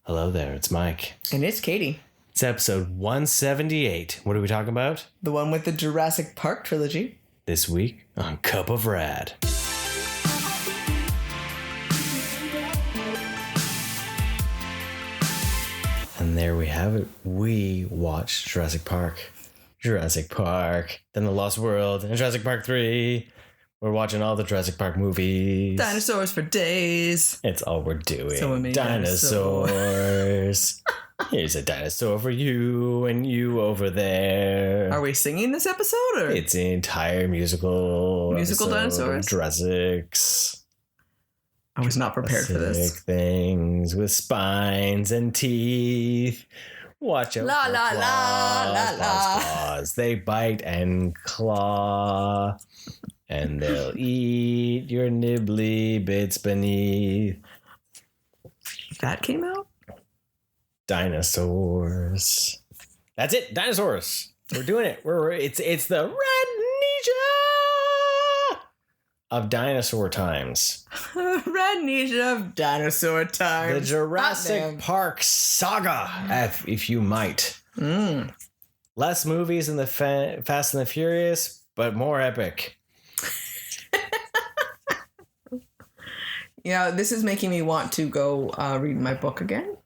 Hello there, it's Mike. And it's Katie. It's episode 178. What are we talking about? The one with the Jurassic Park trilogy. This week on Cup of Rad. And there we have it. We watched Jurassic Park, then The Lost World, and Jurassic Park 3. We're watching all the Jurassic Park movies. Dinosaurs for days. It's all we're doing. So many dinosaurs. Here's a dinosaur for you and you over there. Are we singing this episode? Or? It's an entire musical dinosaurs. Jurassics. I was not prepared for this. Things with spines and teeth. Watch out la, for la, claws, la, la, la. claws. They bite and claw. And they'll eat your nibbly bits beneath. That came out? Dinosaurs. That's it. Dinosaurs. We're doing it. It's the RADnesia of dinosaur times. RADnesia of dinosaur time. The Jurassic Park saga, if you might. Less movies than the Fast and the Furious, but more epic. Yeah, this is making me want to go read my book again.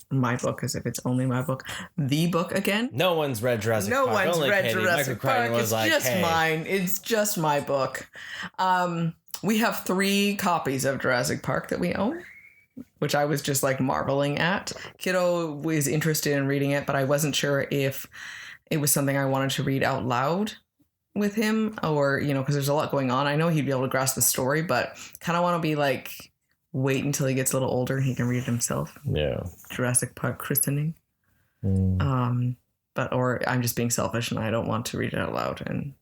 My book, as if it's only my book. The book again. No one's read Jurassic Park. No one's only read Katie. Jurassic Park. It's just mine. It's just my book. We have 3 copies of Jurassic Park that we own, which I was just like marveling at. Kiddo was interested in reading it, but I wasn't sure if it was something I wanted to read out loud with him, or, you know, because there's a lot going on. I know he'd be able to grasp the story, but kind of want to be like, wait until he gets a little older and he can read it himself. Yeah. Jurassic Park christening. Or I'm just being selfish and I don't want to read it out loud and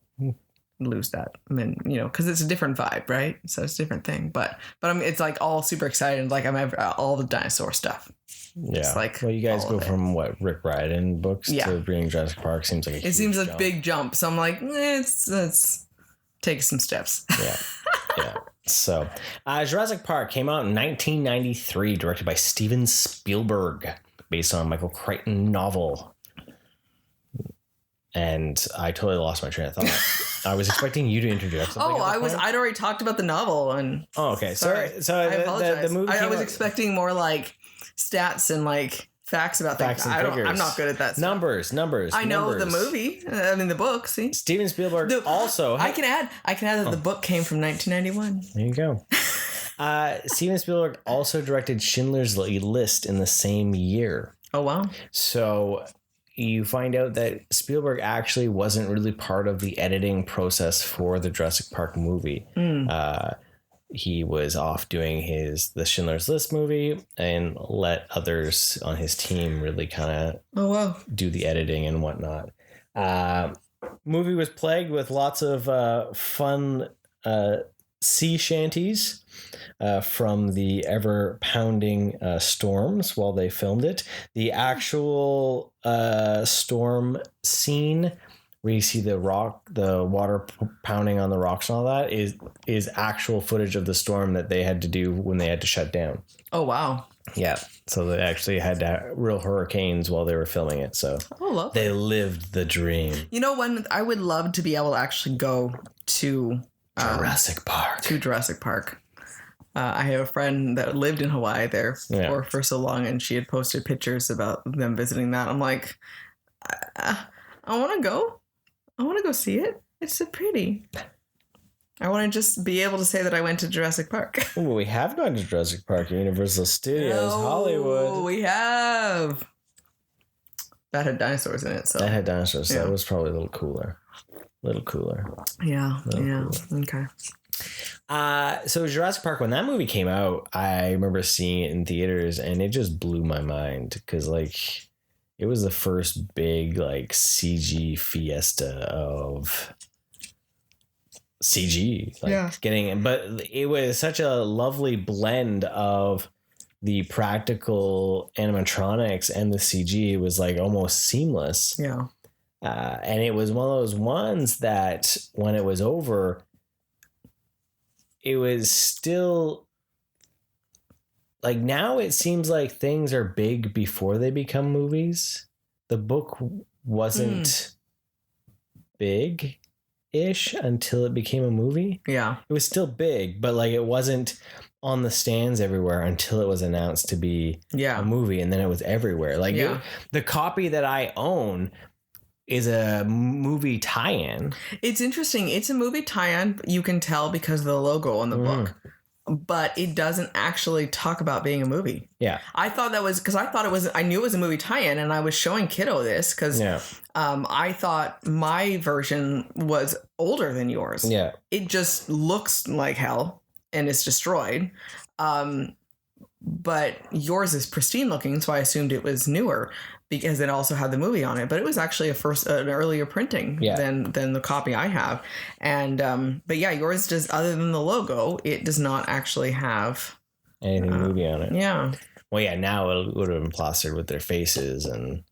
lose that. I mean, you know, because it's a different vibe, right? So it's a different thing. But it's like all super excited. Like all the dinosaur stuff. Yeah. It's like, well, you guys go from Rick Riordan books to reading Jurassic Park. Seems like it seems like a big jump. So I'm like, let's take some steps. Yeah. Yeah. So, Jurassic Park came out in 1993, directed by Steven Spielberg, based on a Michael Crichton novel. And I totally lost my train of thought. I was expecting you to introduce something. I'd already talked about the novel and. Oh, okay. Sorry. So I apologize. The movie I was expecting more like stats and like facts about things. I'm not good at that stuff. Numbers. I know the movie. I mean the book. See, Steven Spielberg also. I can add that the book came from 1991. There you go. Steven Spielberg also directed Schindler's List in the same year. Oh wow! So you find out that Spielberg actually wasn't really part of the editing process for the Jurassic Park movie. He was off doing the Schindler's List movie and let others on his team really kind of do the editing and whatnot. Movie was plagued with lots of fun sea shanties from the ever pounding storms while they filmed it. The actual storm scene where you see the water pounding on the rocks and all that is actual footage of the storm that they had to do when they had to shut down. Oh, wow. Yeah. So they actually had to have real hurricanes while they were filming it. So they lived the dream. You know, when I would love to be able to actually go to Jurassic Park. I have a friend that lived in Hawaii there for so long, and she had posted pictures about them visiting that. I'm like, I want to go. I want to go see it. It's so pretty. I want to just be able to say that I went to Jurassic Park. Well, we have gone to Jurassic Park, Universal Studios, Hollywood. We have. That had dinosaurs in it. So that had dinosaurs. So that was probably a little cooler. Yeah. Okay. So Jurassic Park, when that movie came out, I remember seeing it in theaters, and it just blew my mind because, like, it was the first big like CG fiesta of CG, but it was such a lovely blend of the practical animatronics and the CG. It was like almost seamless. Yeah. And it was one of those ones that when it was over, it was still like now it seems like things are big before they become movies. The book wasn't big-ish until it became a movie. Yeah. It was still big, but like it wasn't on the stands everywhere until it was announced to be a movie, and then it was everywhere. Like the copy that I own is a movie tie-in. It's interesting. It's a movie tie-in. You can tell because of the logo on the book. But it doesn't actually talk about being a movie. Yeah. I thought that was because I knew it was a movie tie-in, and I was showing Kiddo this because I thought my version was older than yours. Yeah. It just looks like hell and it's destroyed. But yours is pristine looking, so I assumed it was newer because it also had the movie on it. But it was actually an earlier printing than the copy I have. And but yeah, yours does. Other than the logo, it does not actually have anything movie on it. Yeah. Well, yeah. Now it would have been plastered with their faces, and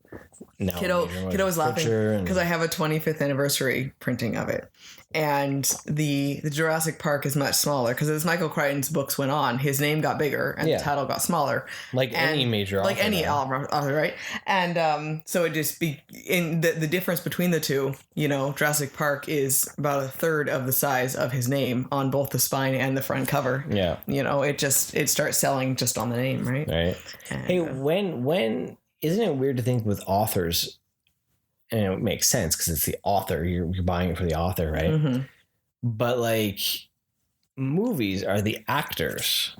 now Kiddo was laughing because I have a 25th anniversary printing of it. And the Jurassic Park is much smaller because as Michael Crichton's books went on, his name got bigger and the title got smaller. Like any major author. Like any author, right? And so it just in the difference between the two, Jurassic Park is about a third of the size of his name on both the spine and the front cover. Yeah. It starts selling just on the name, right? Right. And, hey, when isn't it weird to think with authors? And it makes sense because it's the author. You're buying it for the author, right? Mm-hmm. But like movies are the actors.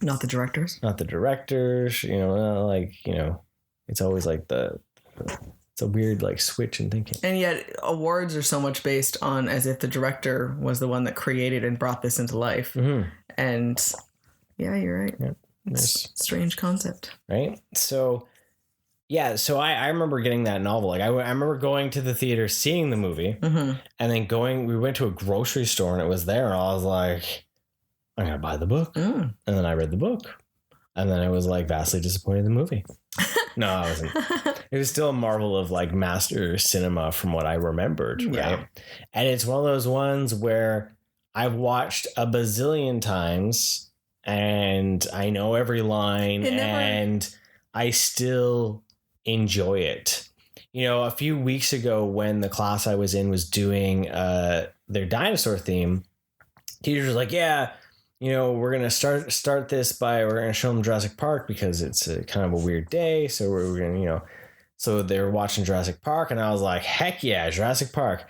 Not the directors. Not the directors. It's always like it's a weird like switch in thinking. And yet awards are so much based on as if the director was the one that created and brought this into life. Mm-hmm. And yeah, you're right. Yeah. It's a strange concept. Right? So... yeah, so I remember getting that novel. Like I remember going to the theater, seeing the movie, and then we went to a grocery store and it was there, and I was like, I'm gonna buy the book. And then I read the book, and then I was like vastly disappointed in the movie. No, I wasn't. It was still a marvel of like master cinema from what I remembered, right? Yeah. And it's one of those ones where I've watched a bazillion times and I know every line and I still enjoy it. A few weeks ago when the class I was in was doing their dinosaur theme, teachers was like, we're going to start this by, we're going to show them Jurassic Park because it's a kind of a weird day. So we're going to, so they were watching Jurassic Park and I was like, heck yeah, Jurassic Park.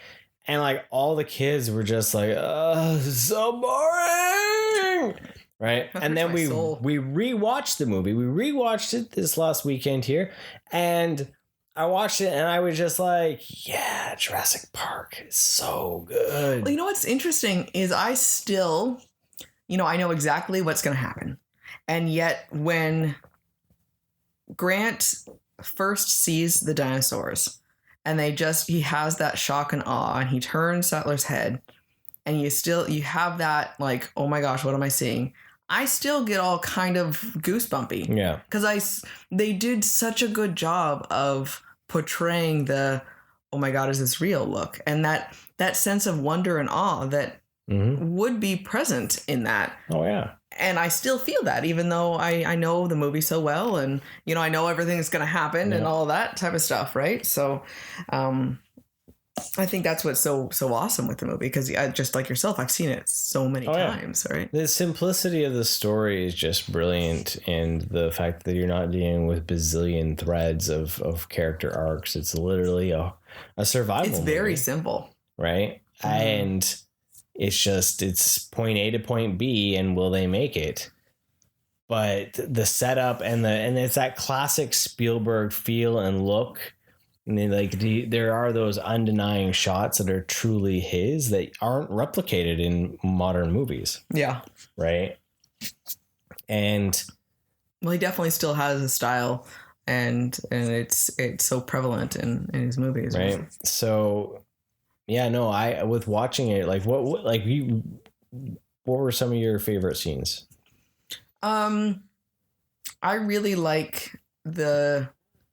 And like all the kids were just like, oh, this is so boring. Right. And then we rewatched the movie. We rewatched it this last weekend here. And I watched it and I was just like, yeah, Jurassic Park is so good. Well, what's interesting is I still, I know exactly what's going to happen. And yet when Grant first sees the dinosaurs and he has that shock and awe and he turns Sattler's head and you have that like, oh my gosh, what am I seeing? I still get all kind of goosebumpy. Yeah. Because they did such a good job of portraying the, oh my God, is this real look? And that sense of wonder and awe that would be present in that. Oh, yeah. And I still feel that even though I know the movie so well and, I know everything that's going to happen and all that type of stuff. Right. So, I think that's what's so awesome with the movie because just like yourself, I've seen it so many times, right? The simplicity of the story is just brilliant, and the fact that you're not dealing with bazillion threads of character arcs. It's literally a survival movie. Very simple. Right? And it's point A to point B, and will they make it? But the setup and it's that classic Spielberg feel and look. And then, there are those undenying shots that are truly his that aren't replicated in modern movies. Yeah. Right. And well, he definitely still has a style, and it's so prevalent in his movies. Right. So, yeah, no, with watching it, like what were some of your favorite scenes? I really like the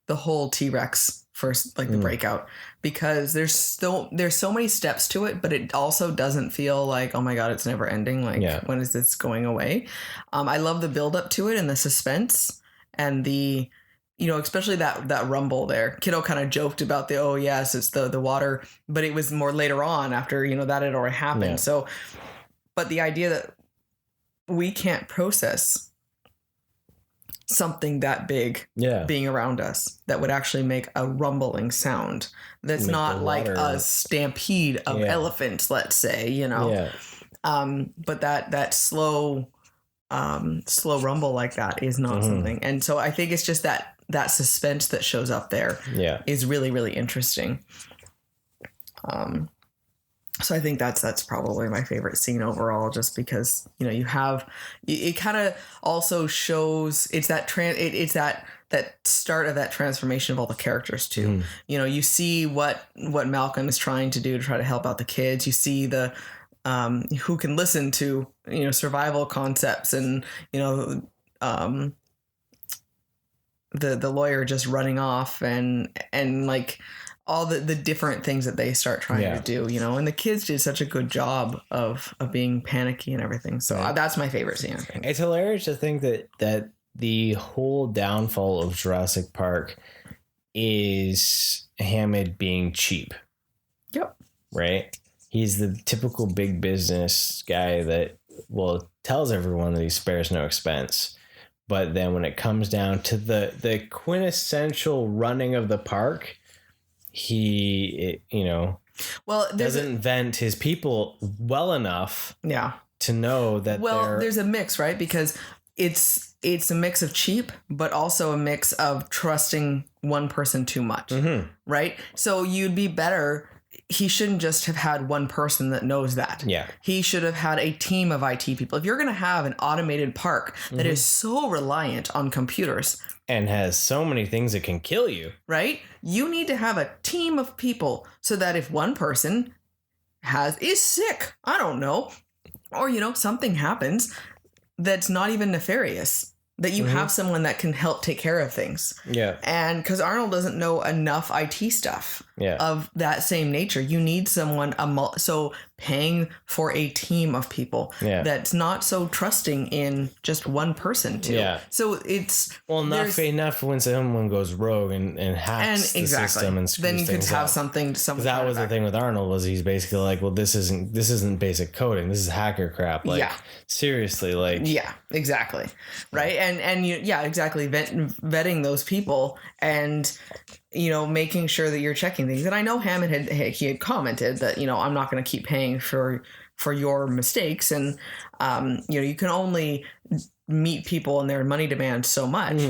whole T-Rex first, like the breakout, because there's so many steps to it, but it also doesn't feel like, oh my God, it's never ending. Like, when is this going away? I love the build up to it and the suspense and the, especially that rumble there. Kiddo kind of joked about the, oh yes, it's the water, but it was more later on after, that had already happened. Yeah. So, but the idea that we can't process something that big being around us that would actually make a rumbling sound that's not like a stampede of elephants, let's say, but that slow rumble like that is not something. And so I think it's just that suspense that shows up there is really, really interesting. So I think that's probably my favorite scene overall, just because, you have, it kind of also shows it's that start of that transformation of all the characters too. You see what Malcolm is trying to do to try to help out the kids. You see the, who can listen to, survival concepts and, the lawyer just running off and like, all the different things that they start trying to do, and the kids did such a good job of being panicky and everything. So that's my favorite scene, I think. It's hilarious to think that the whole downfall of Jurassic Park is Hammond being cheap. Yep. Right? He's the typical big business guy that, tells everyone that he spares no expense. But then when it comes down to the quintessential running of the park, he doesn't vent his people well enough to know that there's a mix, right? Because it's a mix of cheap, but also a mix of trusting one person too much, right? So you'd be better. He shouldn't just have had one person that knows that. Yeah. He should have had a team of IT people. If you're going to have an automated park that is so reliant on computers and has so many things that can kill you, right? You need to have a team of people so that if one person is sick, I don't know, or, something happens that's not even nefarious, that you have someone that can help take care of things. Yeah. And because Arnold doesn't know enough IT stuff of that same nature, you need someone, so paying for a team of people that's not so trusting in just one person too. Yeah. So it's... enough when someone goes rogue and hacks the system and screws then you could have up. something... That was the thing with Arnold, was he's basically like, well, this isn't basic coding. This is hacker crap. Like, seriously, like... Yeah, exactly. Right? And exactly. Vetting those people and... making sure that you're checking things. And I know Hammond had commented that, I'm not going to keep paying for your mistakes. And, you can only meet people and their money demands so much.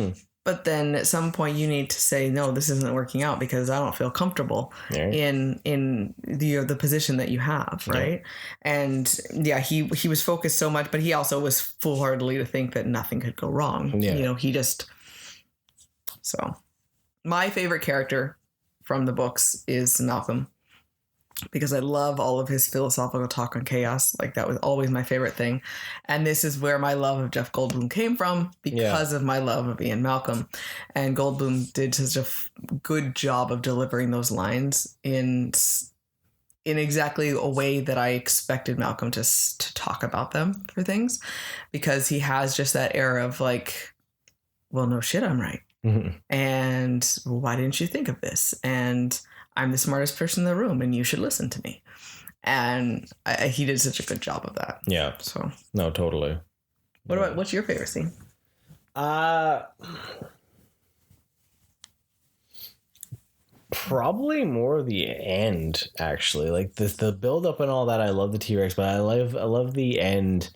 But then at some point you need to say, no, this isn't working out because I don't feel comfortable in the position that you have. Right. And he was focused so much, but he also was foolhardily to think that nothing could go wrong. So my favorite character from the books is Malcolm, because I love all of his philosophical talk on chaos. Like, that was always my favorite thing. And this is where my love of Jeff Goldblum came from, because of my love of Ian Malcolm. And Goldblum did such a good job of delivering those lines in exactly a way that I expected Malcolm to talk about them for things, because he has just that air of like, well, no shit, I'm right. And why didn't you think of this? And I'm the smartest person in the room and you should listen to me. And he did such a good job of that. Yeah. So no, totally. What's your favorite scene? Probably more the end, actually. Like the build up and all that. I love the T-Rex, but I love the end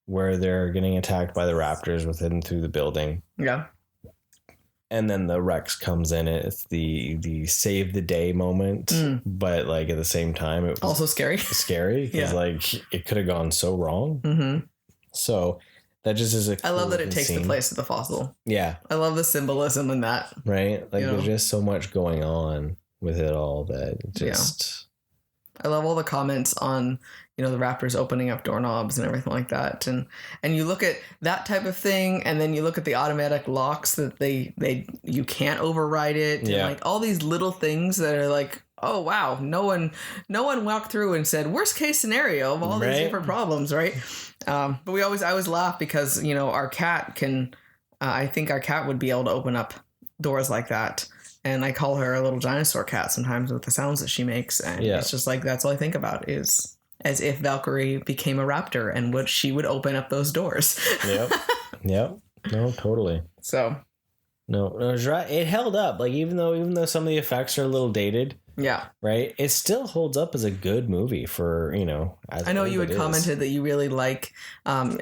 where they're getting attacked by the raptors within through the building. Yeah. And then the Rex comes in. It's the save the day moment, but like at the same time, it was also scary. Scary because like it could have gone so wrong. So that just is I love that it takes the place of the fossil. Yeah, I love the symbolism in that. Right, like there's just so much going on with it all that just. I love all the comments on, the Raptors opening up doorknobs and everything like that. And you look at that type of thing, and then you look at the automatic locks that you can't override it. Yeah. And like all these little things that are like, oh wow, no one walked through and said worst case scenario of all these different problems, right? But I always laugh because our cat can. I think our cat would be able to open up doors like that, and I call her a little dinosaur cat sometimes with the sounds that she makes, and it's just like that's all I think about is as if Valkyrie became a raptor and she would open up those doors. Yep. No, totally. So. No, it held up. Like even though some of the effects are a little dated. Yeah. Right. It still holds up as a good movie for, as I know you had commented that you really like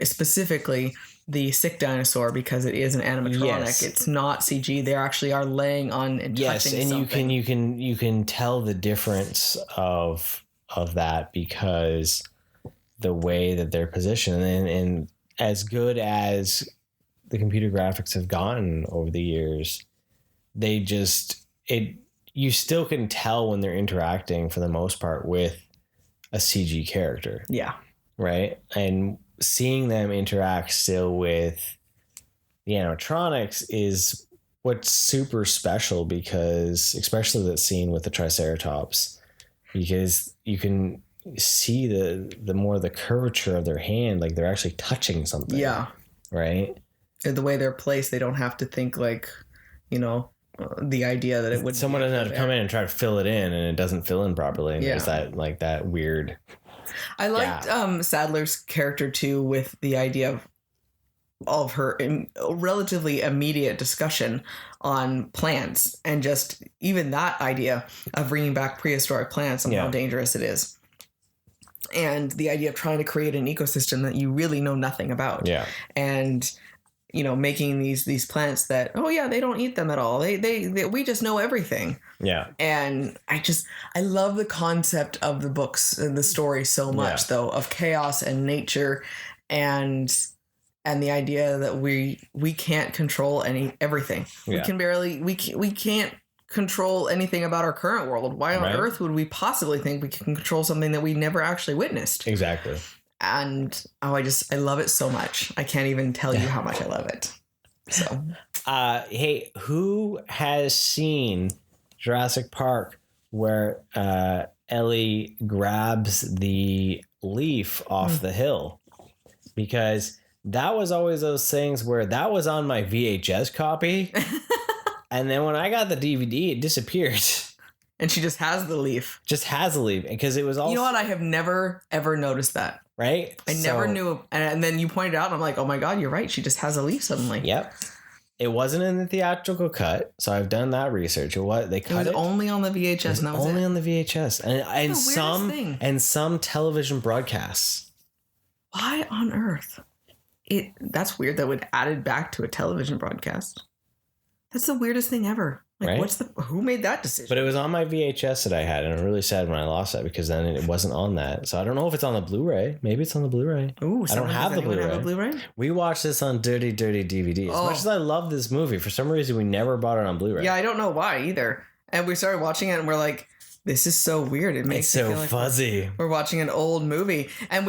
specifically the sick dinosaur because it is an animatronic. Yes. It's not CG. They actually are laying on and touching and something. you can tell the difference of that because the way that they're positioned and as good as the computer graphics have gotten over the years, you still can tell when they're interacting for the most part with a CG character. Yeah. Right. And seeing them interact still with the animatronics is what's super special because especially that scene with the Triceratops, because you can see the more the curvature of their hand, like they're actually touching something. Yeah. Right. And the way they're placed, they don't have to think like, the idea that it would. Someone doesn't have to come in and try to fill it in, and it doesn't fill in properly. And there's that weird. I liked Sadler's character too, with the idea of her relatively immediate discussion on plants, and just even that idea of bringing back prehistoric plants and how dangerous it is, and the idea of trying to create an ecosystem that you really know nothing about. Yeah, and. Making these plants that, they don't eat them at all. They we just know everything. Yeah. And I love the concept of the books and the story so much though, of chaos and nature and the idea that we can't control everything. Yeah. We can't control anything about our current world. Why on earth would we possibly think we can control something that we never actually witnessed? Exactly. And I love it so much. I can't even tell you how much I love it. So, hey, who has seen Jurassic Park where Ellie grabs the leaf off the hill? Because that was always those things where that was on my VHS copy, and then when I got the DVD, it disappeared. And she just has the leaf. Because it was all. You know what? I have never ever noticed that. Right? I never knew. And then you pointed out, and I'm like, oh my God, you're right. She just has a leaf suddenly. Yep. It wasn't in the theatrical cut, so I've done that research. It was only on the VHS. And that was only on the VHS, and some television broadcasts. Why on earth? That's weird. That would added back to a television broadcast. That's the weirdest thing ever. Like, right? Who made that decision? But it was on my VHS that I had, and I'm really sad when I lost that because then it wasn't on that. So I don't know if it's on the Blu-ray. Maybe it's on the Blu-ray. Ooh, I don't have the Blu-ray. Have a Blu-ray. We watched this on Dirty DVD. As much as I love this movie, for some reason we never bought it on Blu-ray. Yeah, I don't know why either. And we started watching it, and we're like, "This is so weird. It makes it so like fuzzy." We're watching an old movie, and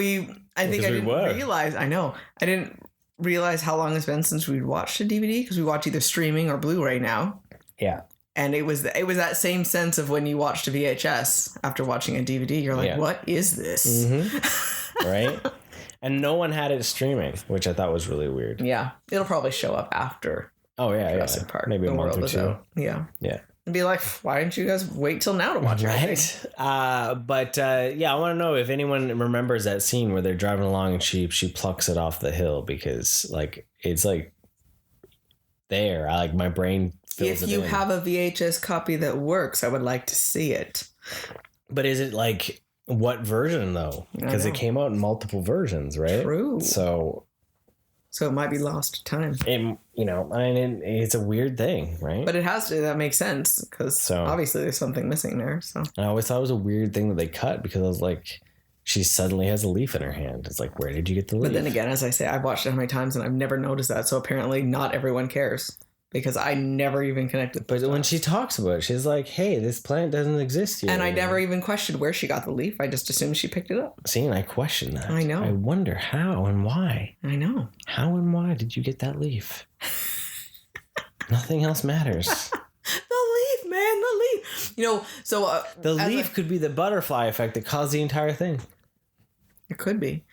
I didn't realize. I know I didn't realize how long it's been since we'd watched a DVD because we watch either streaming or Blu-ray now. Yeah. And it was that same sense of when you watched a VHS after watching a DVD. You're like, what is this? Mm-hmm. Right? And no one had it streaming, which I thought was really weird. Yeah. It'll probably show up after. Jurassic Park. Maybe a month or two. Yeah. Yeah. And be like, why didn't you guys wait till now to watch it? Right. I want to know if anyone remembers that scene where they're driving along and she plucks it off the hill because it's there. My brain fills if you have a VHS copy that works, I would like to see it. But is it what version though? Because it came out in multiple versions, right? True. So it might be lost time. It's a weird thing, right? But it has to. That makes sense because obviously there's something missing there. So I always thought it was a weird thing that they cut because I was like, she suddenly has a leaf in her hand. It's like, where did you get the leaf? But then again, as I say, I've watched it how many times and I've never noticed that. So apparently not everyone cares. because I never even connected. But when she talks about it, she's like, hey, this plant doesn't exist yet. And I never even questioned where she got the leaf. I just assumed she picked it up. See, and I question that. I know. I wonder how and why. I know. How and why did you get that leaf? Nothing else matters. The leaf, man, the leaf. You know, so... the leaf could be the butterfly effect that caused the entire thing. It could be.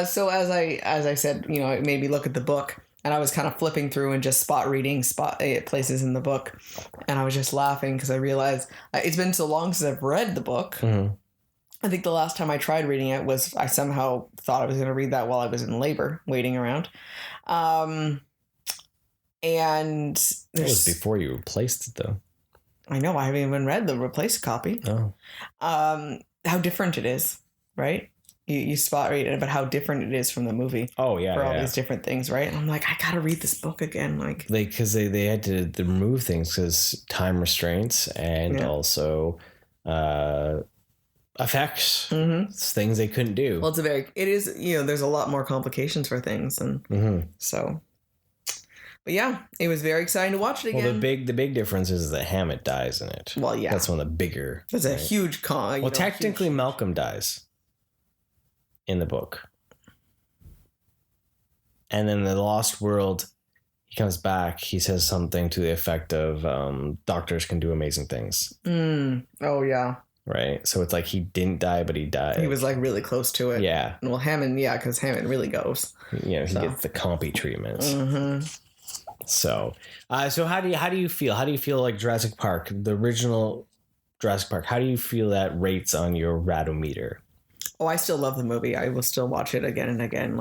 So as I said, you know, it made me look at the book. And I was kind of flipping through and just reading places in the book. And I was just laughing because I realized it's been so long since I've read the book. Mm-hmm. I think the last time I tried reading it was I somehow thought I was going to read that while I was in labor, waiting around. And it was before you replaced it, though. I know. I haven't even read the replaced copy. Oh. How different it is, right? You spot read about how different it is from the movie. Oh yeah, for all these different things, right? And I'm like, I gotta read this book again, because they had to remove things because time restraints and also effects, things they couldn't do. Well, it is there's a lot more complications for things, and so. But yeah, it was very exciting to watch it again. Well, the big difference is that Hammett dies in it. Well, yeah, that's one of the bigger. That's a huge con. Well, technically, Malcolm dies in the book. And then the Lost World, he comes back, he says something to the effect of doctors can do amazing things. Oh yeah. Right? So it's like he didn't die, but he died. He was like really close to it. Yeah. Well, Hammond, because Hammond really goes. He gets the compy treatments. So how do you feel? How do you feel like Jurassic Park, the original Jurassic Park, how do you feel that rates on your RADometer? Oh, I still love the movie. I will still watch it again and again.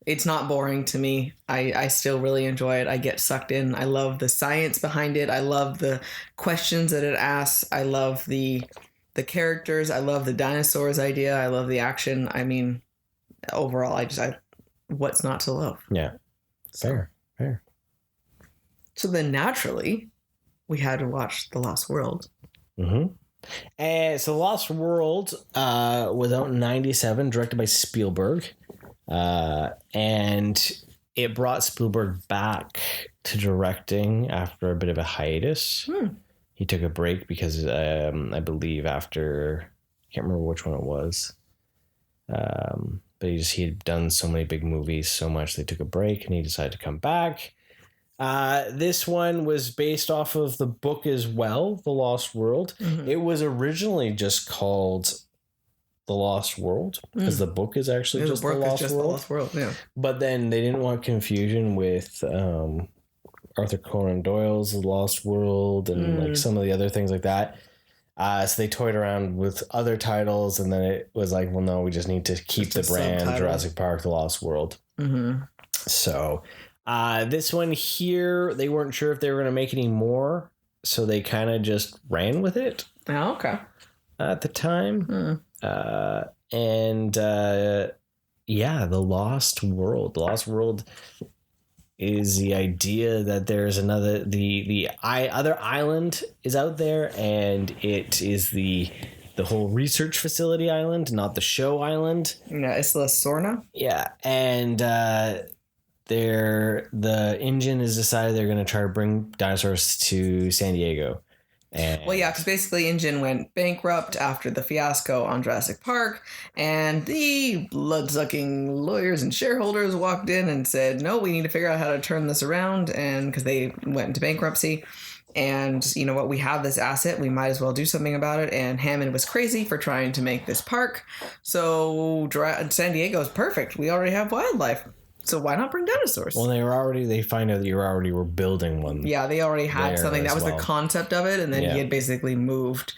It's not boring to me. I still really enjoy it. I get sucked in. I love the science behind it. I love the questions that it asks. I love the characters. I love the dinosaurs idea. I love the action. I mean, overall, what's not to love? Yeah. Fair. So then naturally, we had to watch The Lost World. Mm-hmm. And so Lost World was out in 1997, directed by Spielberg. And it brought Spielberg back to directing after a bit of a hiatus. He took a break because I believe after, I can't remember which one it was. But he had done so many big movies so much they took a break and he decided to come back. This one was based off of the book as well, The Lost World. Mm-hmm. It was originally just called The Lost World because the book is actually just The Lost World. Yeah. But then they didn't want confusion with Arthur Conan Doyle's The Lost World and like some of the other things like that. So they toyed around with other titles, and then it was like, well, no, we just need to keep the brand Jurassic Park: The Lost World. Mm-hmm. So this one here, they weren't sure if they were going to make any more, so they kind of just ran with it. Oh, okay. At the time. The Lost World. The Lost World is the idea that there's another, the other island is out there, and it is the whole research facility island, not the show island. Yeah, Isla Sorna. Yeah, and the engine has decided they're going to try to bring dinosaurs to San Diego. Because basically InGen went bankrupt after the fiasco on Jurassic Park, and the blood-sucking lawyers and shareholders walked in and said, no, we need to figure out how to turn this around, and because they went into bankruptcy. And you know what? We have this asset. We might as well do something about it. And Hammond was crazy for trying to make this park. So San Diego is perfect. We already have wildlife. So why not bring dinosaurs? Well, they find out that you already were building one. Yeah, they already had something. That was the concept of it. And then he had basically moved.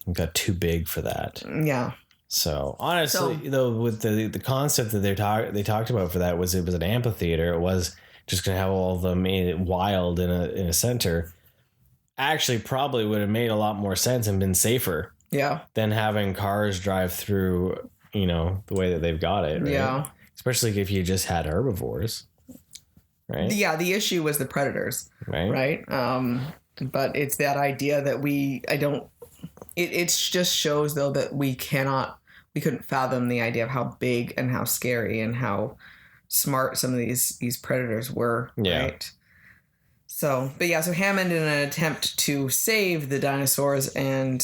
It got too big for that. Yeah. So honestly, though, with the concept that they talked about for that was it was an amphitheater. It was just going to have all of them made it wild in a center. Actually, probably would have made a lot more sense and been safer. Yeah. Than having cars drive through, the way that they've got it. Right? Yeah. Especially if you just had herbivores, right? Yeah, the issue was the predators, right? But it's that idea that it just shows though that we couldn't fathom the idea of how big and how scary and how smart some of these predators were, right? So Hammond, in an attempt to save the dinosaurs and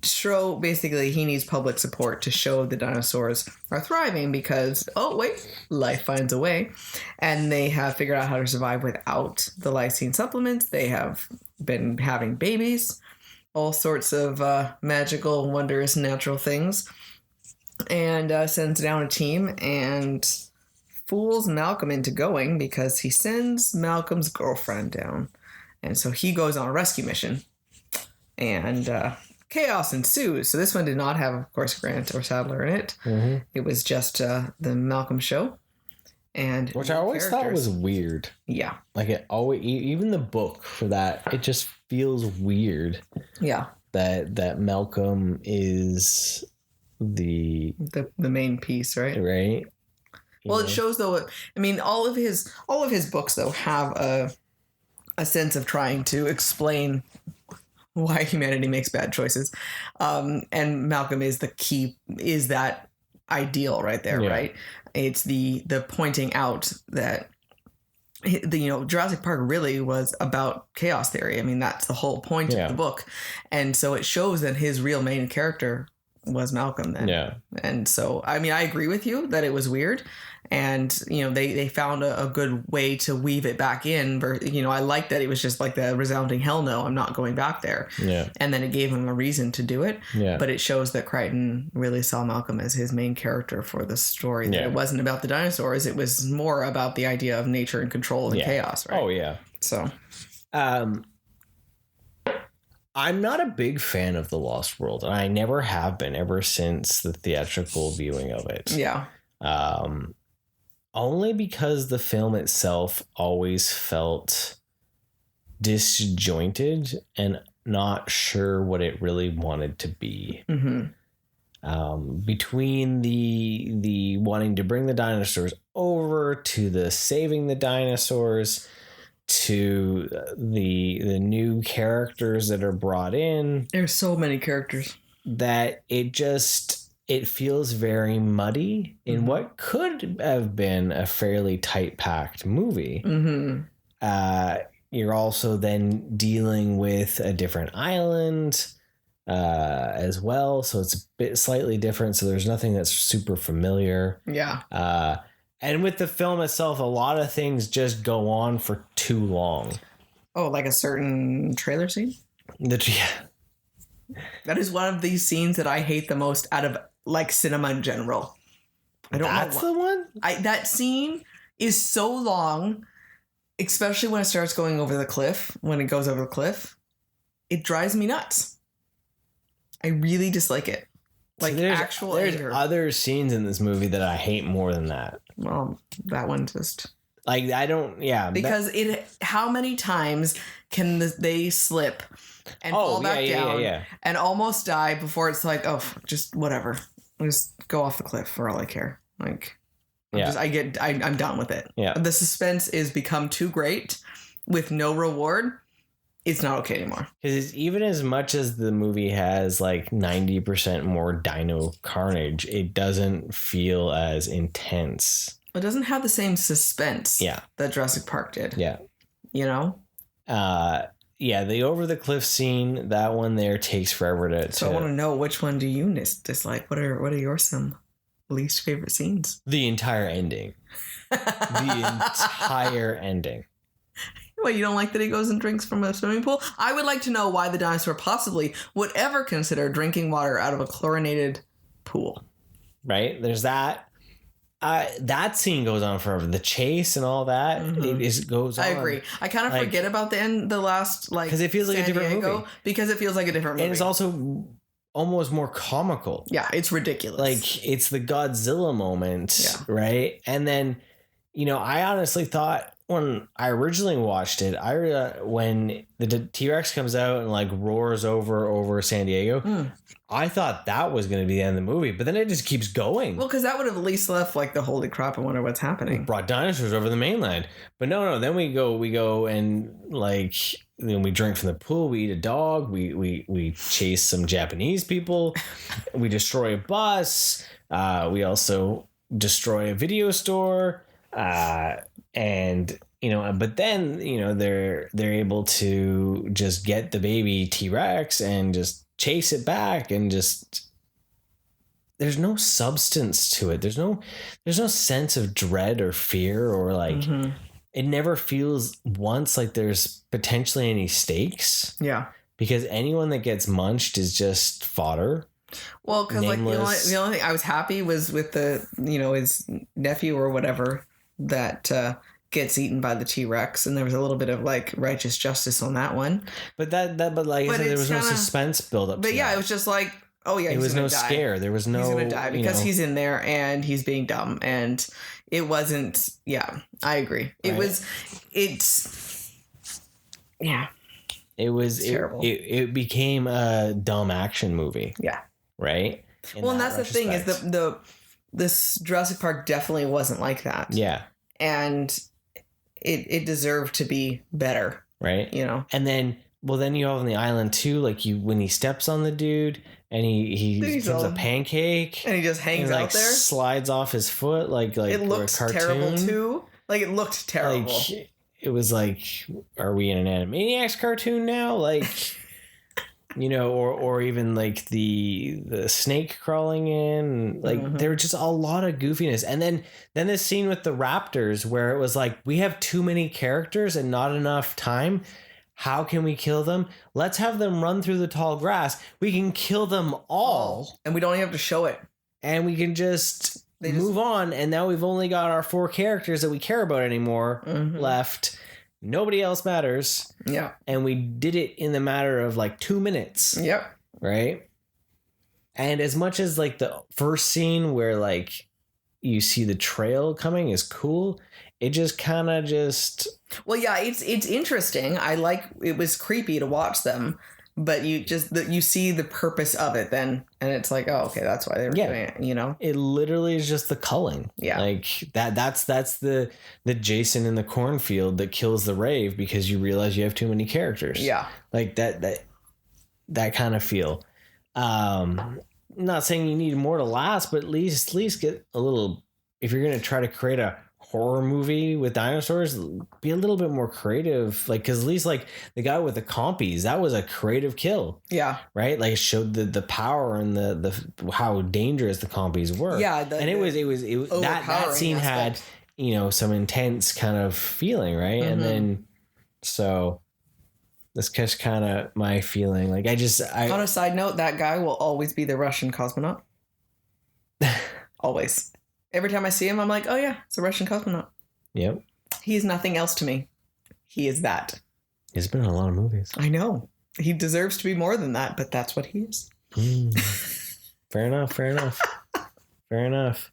show, basically he needs public support to show the dinosaurs are thriving because, life finds a way. And they have figured out how to survive without the lysine supplements. They have been having babies, all sorts of magical, wondrous, natural things. And sends down a team and fools Malcolm into going because he sends Malcolm's girlfriend down. And so he goes on a rescue mission. And chaos ensues. So this one did not have, of course, Grant or Sadler in it. Mm-hmm. It was just the Malcolm show. And which I always thought was weird. Yeah. Like it always, even the book for that, it just feels weird. Yeah. That Malcolm is the main piece, right? Right. Well, it shows though. I mean, all of his books though have a sense of trying to explain why humanity makes bad choices, and Malcolm is the key. Is that ideal right there? Yeah. Right. It's the pointing out that Jurassic Park really was about chaos theory. I mean, that's the whole point of the book, and so it shows that his real main character was Malcolm then. Yeah. And so, I mean, I agree with you that it was weird. And, they found a good way to weave it back in. I like that it was just like the resounding hell no, I'm not going back there. Yeah. And then it gave him a reason to do it. Yeah. But it shows that Crichton really saw Malcolm as his main character for the story. That it wasn't about the dinosaurs. It was more about the idea of nature and control and chaos, right? Oh, yeah. So. I'm not a big fan of The Lost World, and I never have been ever since the theatrical viewing of it. Yeah. Only because the film itself always felt disjointed and not sure what it really wanted to be. Mm-hmm. Between the wanting to bring the dinosaurs over to the saving the dinosaurs to the new characters that are brought in. There's so many characters that it feels very muddy in what could have been a fairly tight-packed movie. Mm-hmm. You're also then dealing with a different island as well, so it's a bit slightly different. So there's nothing that's super familiar. Yeah. And with the film itself, a lot of things just go on for too long. Oh, like a certain trailer scene? Yeah. That is one of these scenes that I hate the most out of like cinema in general. I don't know. That's the one? That scene is so long, especially when it starts going over the cliff. When it goes over the cliff, it drives me nuts. I really dislike it. Like there's other scenes in this movie that I hate more than that. Well, that one just like I don't. Yeah, because how many times can they slip and fall back down and almost die before it's like, oh, just whatever, just go off the cliff for all I care. Like, I'm done with it. Yeah, the suspense is become too great with no reward. It's not okay anymore. Because even as much as the movie has like 90% more dino carnage, it doesn't feel as intense. It doesn't have the same suspense that Jurassic Park did. Yeah. The over the cliff scene, that one there takes forever to... So I want to know, which one do you dislike? What are your some least favorite scenes? The entire ending. The entire ending. Well, you don't like that he goes and drinks from a swimming pool? I would like to know why the dinosaur possibly would ever consider drinking water out of a chlorinated pool. Right? There's that. That scene goes on forever. The chase and all that, it goes on. I agree. I kind of forget about the last, like, because it feels like a different movie. Because it feels like a different movie. And it's also almost more comical. Yeah, it's ridiculous. Like, it's the Godzilla moment, right? And then, I honestly thought, when I originally watched it, when the T-Rex comes out and like roars over San Diego, I thought that was going to be the end of the movie, but then it just keeps going. Well, because that would have at least left like the holy crap, I wonder what's happening. We brought dinosaurs over the mainland, but no. Then we go and like then we drink from the pool. We eat a dog. We chase some Japanese people. We destroy a bus. We also destroy a video store. And but then, they're able to just get the baby T-Rex and just chase it back, and just, there's no substance to it. There's no sense of dread or fear, or like, it never feels once like there's potentially any stakes. Yeah. Because anyone that gets munched is just fodder. Well, because like the only thing I was happy was with the, his nephew or whatever that gets eaten by the T-Rex, and there was a little bit of like righteous justice on that one. But I said, there was no suspense buildup. But yeah, it was just like, oh yeah, it was no scare. There was no. He's gonna die because he's in there and he's being dumb, and it wasn't. Yeah, I agree. It was. It's. Yeah. It was terrible. It became a dumb action movie. Yeah. Right. And that's the thing, is this Jurassic Park definitely wasn't like that. Yeah. And it deserved to be better. Right. And then you have on the island too, like when he steps on the dude and he becomes a pancake and he just hangs out there, slides off his foot like it looks terrible too. Like it looked terrible. Like, it was like, are we in an Animaniacs cartoon now? Like, or even like the snake crawling in, like there were just a lot of goofiness. And then this scene with the raptors where it was like, we have too many characters and not enough time. How can we kill them? Let's have them run through the tall grass. We can kill them all. And we don't even have to show it. And we can just move on. And now we've only got our 4 characters that we care about anymore left. Nobody else matters. Yeah. And we did it in the matter of like 2 minutes. Yep. Right? And as much as like the first scene where like you see the trail coming is cool, it just kind of just... Well, yeah, it's interesting. It was creepy to watch them, but you see the purpose of it then, and it's like, oh, okay, that's why they were doing it, It literally is just the culling. Yeah. Like that's the Jason in the cornfield that kills the rave because you realize you have too many characters. Yeah. Like that kind of feel. Not saying you need more to last, but at least get a little, if you're going to try to create a horror movie with dinosaurs, be a little bit more creative, like, because at least like the guy with the compies, that was a creative kill. Yeah. Right. Like it showed the power and the how dangerous the compies were. Yeah. And it was that scene aspect had some intense kind of feeling, right? And then so that's just kind of my feeling. Like on a side note, that guy will always be the Russian cosmonaut. Always. Every time I see him, I'm like, oh yeah, it's a Russian cosmonaut. Yep. He is nothing else to me. He is that. He's been in a lot of movies. I know. He deserves to be more than that, but that's what he is. Fair enough. Fair enough.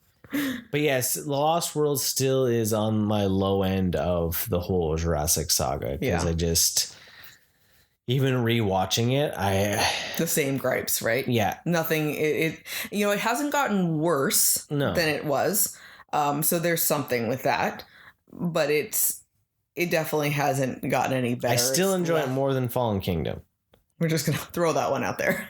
But yes, Lost World still is on my low end of the whole Jurassic saga. Because I just... Even rewatching it, the same gripes, right? Yeah. Nothing. It hasn't gotten worse than it was. So there's something with that, but it definitely hasn't gotten any better. I still enjoy it more than Fallen Kingdom. We're just gonna throw that one out there.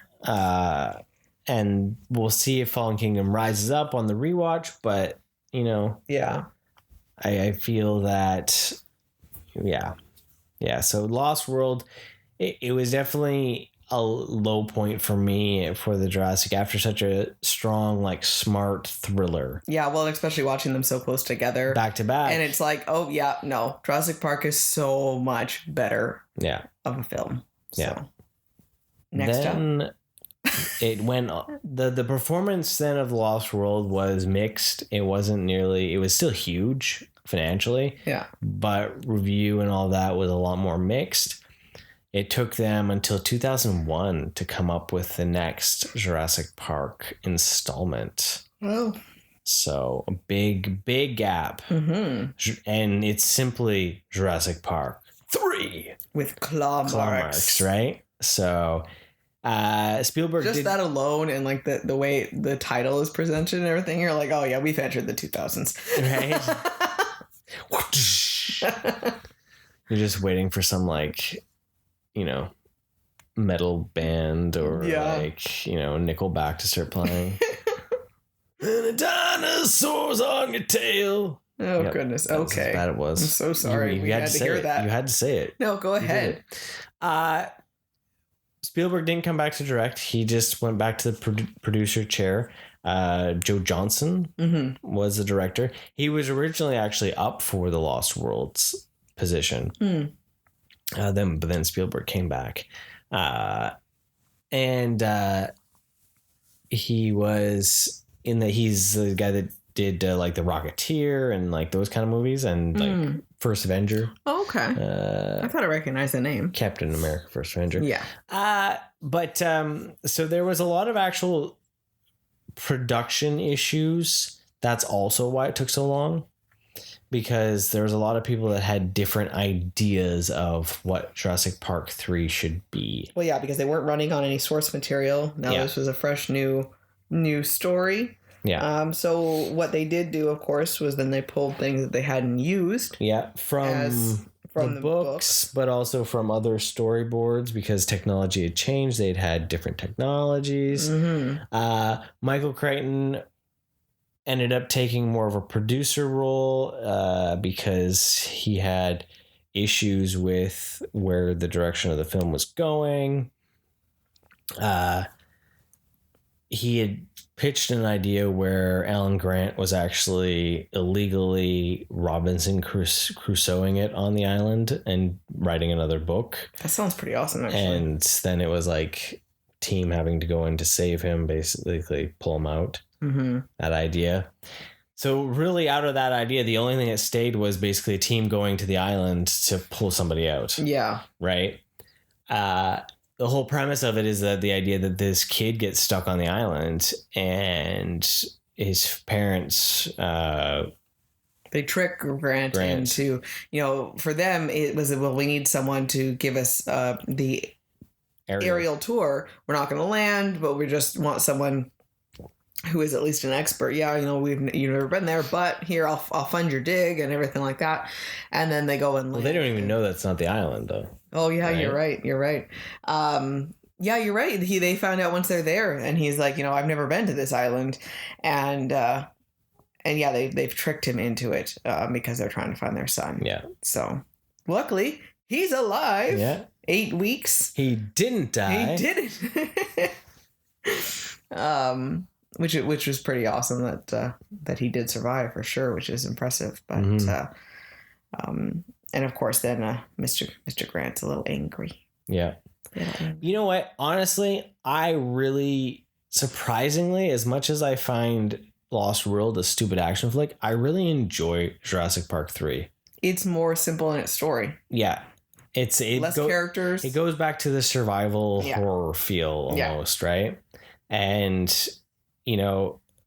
And we'll see if Fallen Kingdom rises up on the rewatch. But yeah, I feel that, yeah. So Lost World. It was definitely a low point for me for the Jurassic after such a strong, like, smart thriller. Yeah, well, especially watching them so close together. Back to back. And it's like, oh, yeah, no. Jurassic Park is so much better of a film. Yeah. So, next up. It went... The performance then of The Lost World was mixed. It wasn't nearly... It was still huge financially. Yeah. But review and all that was a lot more mixed. It took them until 2001 to come up with the next Jurassic Park installment. Oh. So a big gap. Mm-hmm. And it's simply Jurassic Park 3. With claw marks. Right? So Spielberg just that alone and like the way the title is presented and everything, you're like, oh yeah, we've entered the 2000s. Right? You're just waiting for some like... metal band or like, Nickelback to start playing. And a dinosaur's on your tail. Oh, yep. Goodness. That's okay. how bad it was. I'm so sorry. You had to hear that. You had to say it. No, go ahead. Spielberg didn't come back to direct. He just went back to the producer chair. Joe Johnson was the director. He was originally actually up for the Lost Worlds position. But then Spielberg came back. He was he's the guy that did like The Rocketeer and like those kind of movies and like First Avenger. Oh, okay. I thought I recognized the name. Captain America First Avenger. Yeah. But so there was a lot of actual production issues. That's also why it took so long, because there was a lot of people that had different ideas of what Jurassic Park 3 should be. Well, yeah, because they weren't running on any source material. Now this was a fresh new story. Yeah. So what they did do, of course, was then they pulled things that they hadn't used. Yeah, from the books, but also from other storyboards, because technology had changed. They'd had different technologies. Michael Crichton ended up taking more of a producer role because he had issues with where the direction of the film was going. He had pitched an idea where Alan Grant was actually illegally Robinson Crusoeing it on the island and writing another book. That sounds pretty awesome, actually. And then it was like team having to go in to save him, basically pull him out. That idea. So really out of that idea, the only thing that stayed was basically a team going to the island to pull somebody out. Yeah. Right? The whole premise of it is that the idea that this kid gets stuck on the island and his parents they trick Grant into, for them it was, well, we need someone to give us the aerial tour. We're not going to land, but we just want someone who is at least an expert. Yeah, you've never been there, but here I'll fund your dig and everything like that. And then they go and well, they don't even know that's not the island though. Oh yeah, right? You're right. Yeah, you're right. They found out once they're there, and he's like, I've never been to this island, and yeah, they've tricked him into it because they're trying to find their son. Yeah. So luckily he's alive. Yeah. 8 weeks. He didn't die. He didn't. Which was pretty awesome that he did survive for sure, which is impressive. But and of course then Mr. Grant's a little angry. Yeah. You know what? Honestly, I really, surprisingly, as much as I find Lost World a stupid action flick, I really enjoy Jurassic Park 3. It's more simple in its story. Yeah. It's less characters. It goes back to the survival horror feel almost, right? And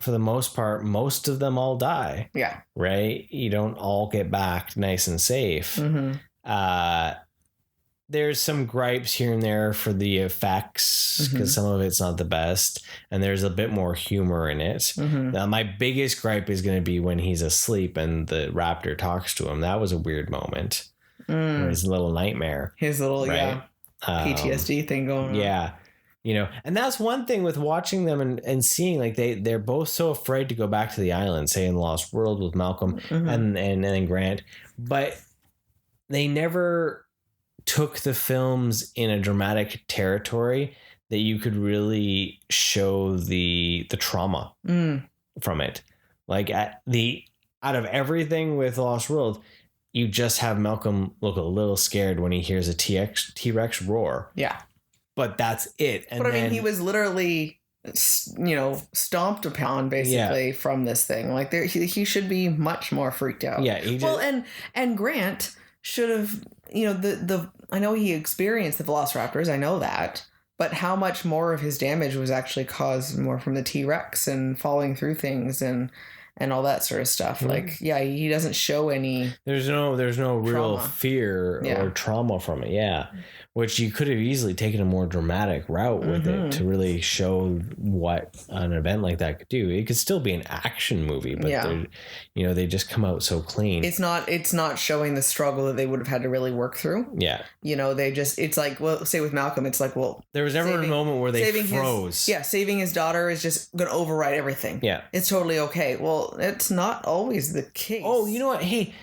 for the most part, most of them all die. Yeah. Right? You don't all get back nice and safe. There's some gripes here and there for the effects because some of it's not the best. And there's a bit more humor in it. Now, my biggest gripe is going to be when he's asleep and the raptor talks to him. That was a weird moment. His little nightmare. His little, PTSD thing going on. Yeah. And that's one thing with watching them and seeing like they're both so afraid to go back to the island, say in Lost World with Malcolm and then Grant, but they never took the films in a dramatic territory that you could really show the trauma from it. Like out of everything with Lost World, you just have Malcolm look a little scared when he hears a T-Rex roar. Yeah. But that's it. And I mean, he was literally, stomped upon basically from this thing. Like he should be much more freaked out. Yeah. And Grant should have, I know he experienced the Velociraptors. I know that. But how much more of his damage was actually caused more from the T-Rex and falling through things and all that sort of stuff. Like, he doesn't show any. There's no real fear or trauma from it. Yeah. Which you could have easily taken a more dramatic route with it to really show what an event like that could do. It could still be an action movie, but they just come out so clean. It's not showing the struggle that they would have had to really work through. Yeah. It's like, well, say with Malcolm, it's like, well, there was never a moment where they froze. Saving his daughter is just going to override everything. Yeah. It's totally okay. Well, Well, it's not always the case. Oh, you know what? Hey,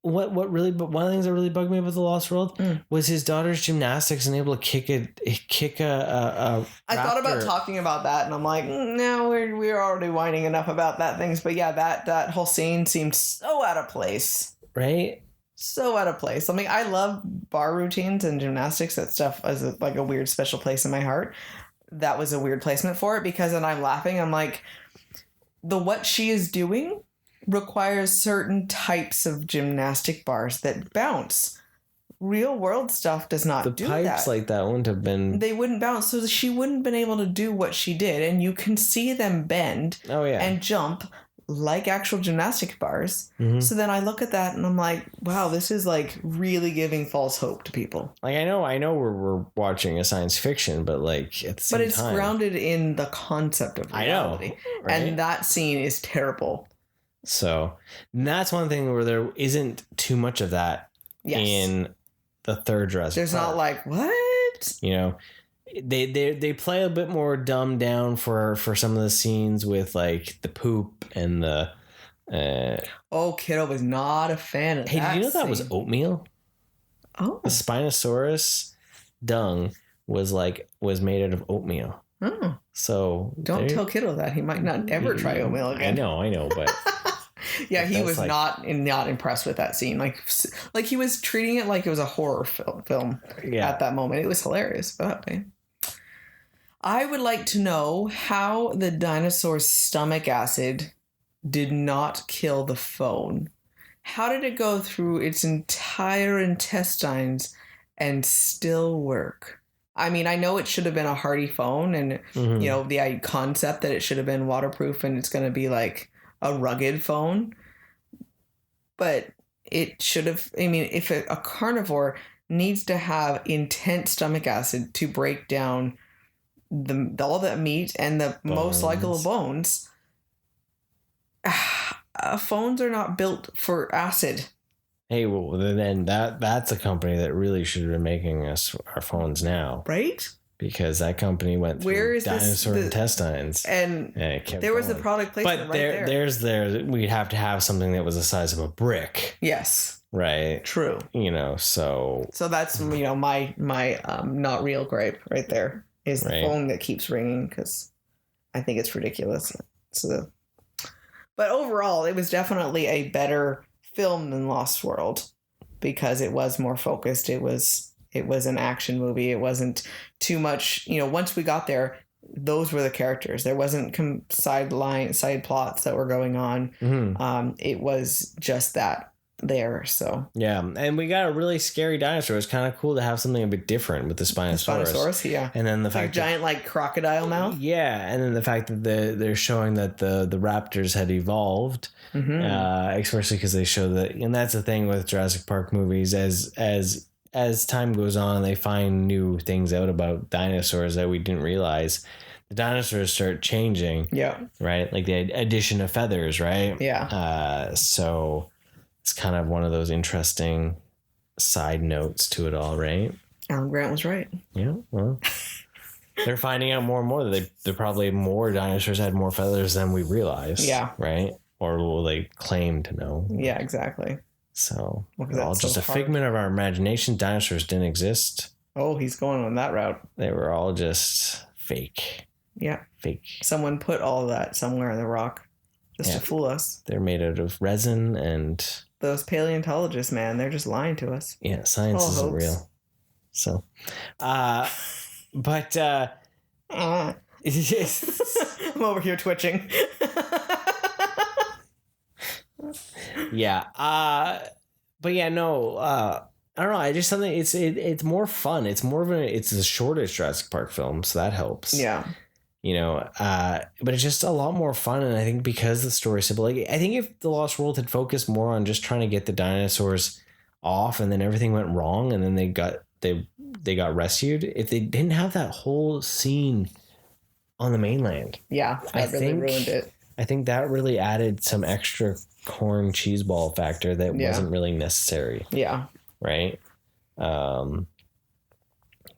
what really? But one of the things that really bugged me about the Lost World was his daughter's gymnastics and able to kick a I thought about talking about that, and I'm like, no, we're already whining enough about that things. But yeah, that whole scene seemed so out of place. Right. So out of place. I mean, I love bar routines and gymnastics. That stuff is like a weird special place in my heart. That was a weird placement for it, because then I'm laughing. I'm like, what she is doing requires certain types of gymnastic bars that bounce. Real world stuff does not do that. The pipes like that wouldn't have been... They wouldn't bounce, so she wouldn't have been able to do what she did. And you can see them bend and jump like actual gymnastic bars. Mm-hmm. So then I look at that and I'm like, wow, this is like really giving false hope to people. Like, I know we're watching a science fiction, but like at the same time... But it's grounded in the concept of reality. I know, right? And that scene is terrible. So that's one thing where there isn't too much of that in the third Jurassic There's Park. Not like, what? You know, they play a bit more dumbed down for some of the scenes with like the poop and the... Kiddo was not a fan of that. Hey, did you know that was oatmeal? Oh. The Spinosaurus dung was made out of oatmeal. Oh. So don't tell Kiddo that. He might not ever try oatmeal again. I know, but... Yeah, he was not impressed with that scene. Like he was treating it like it was a horror film at that moment. It was hilarious. But I would like to know how the dinosaur's stomach acid did not kill the phone. How did it go through its entire intestines and still work? I mean, I know it should have been a hardy phone, and you know, the concept that it should have been waterproof and it's going to be like a rugged phone, but it should have... I mean, if a carnivore needs to have intense stomach acid to break down all that meat and the most likable bones, phones are not built for acid. Hey, well, then that's a company that really should have been making us our phones now, right? Because that company went through dinosaur intestines, and there was a product placement but we'd have to have something that was the size of a brick. Yes. Right. True. You know, so that's, you know, my not real gripe right there is the phone that keeps ringing, because I think it's ridiculous. But overall, it was definitely a better film than Lost World, because it was more focused. It was an action movie. It wasn't too much, you know, once we got there, those were the characters. There wasn't side plots that were going on. Mm-hmm. It was just that there. So yeah, and we got a really scary dinosaur. It's kind of cool to have something a bit different with the Spinosaurus. Yeah. And then the fact giant like crocodile mouth. Yeah, and then the fact that they're showing that the raptors had evolved, especially because they show that, and that's the thing with Jurassic Park movies, as time goes on, they find new things out about dinosaurs that we didn't realize. The dinosaurs start changing. Yeah. Right? Like the addition of feathers, right? Yeah. So it's kind of one of those interesting side notes to it all, right? Alan Grant was right. Yeah, well, they're finding out more and more that they're probably more dinosaurs had more feathers than we realized. Yeah. Right? Or will they claim to know? Yeah, exactly. So it's all just a figment of our imagination. Dinosaurs didn't exist. Oh, he's going on that route. They were all just fake. Yeah. Fake. Someone put all of that somewhere in the rock just to fool us. They're made out of resin and... Those paleontologists, man, they're just lying to us. Yeah, science isn't real. So, but... I'm over here twitching. Yeah. But yeah, no, I don't know. I just something it's more fun. It's more of it's the shortest Jurassic Park film, so that helps. Yeah. You know, but it's just a lot more fun, and I think because the story's simple, like I think if The Lost World had focused more on just trying to get the dinosaurs off, and then everything went wrong, and then they got rescued, if they didn't have that whole scene on the mainland, that really ruined it. I think that really added some extra corn cheese ball factor that wasn't really necessary. Yeah. Right.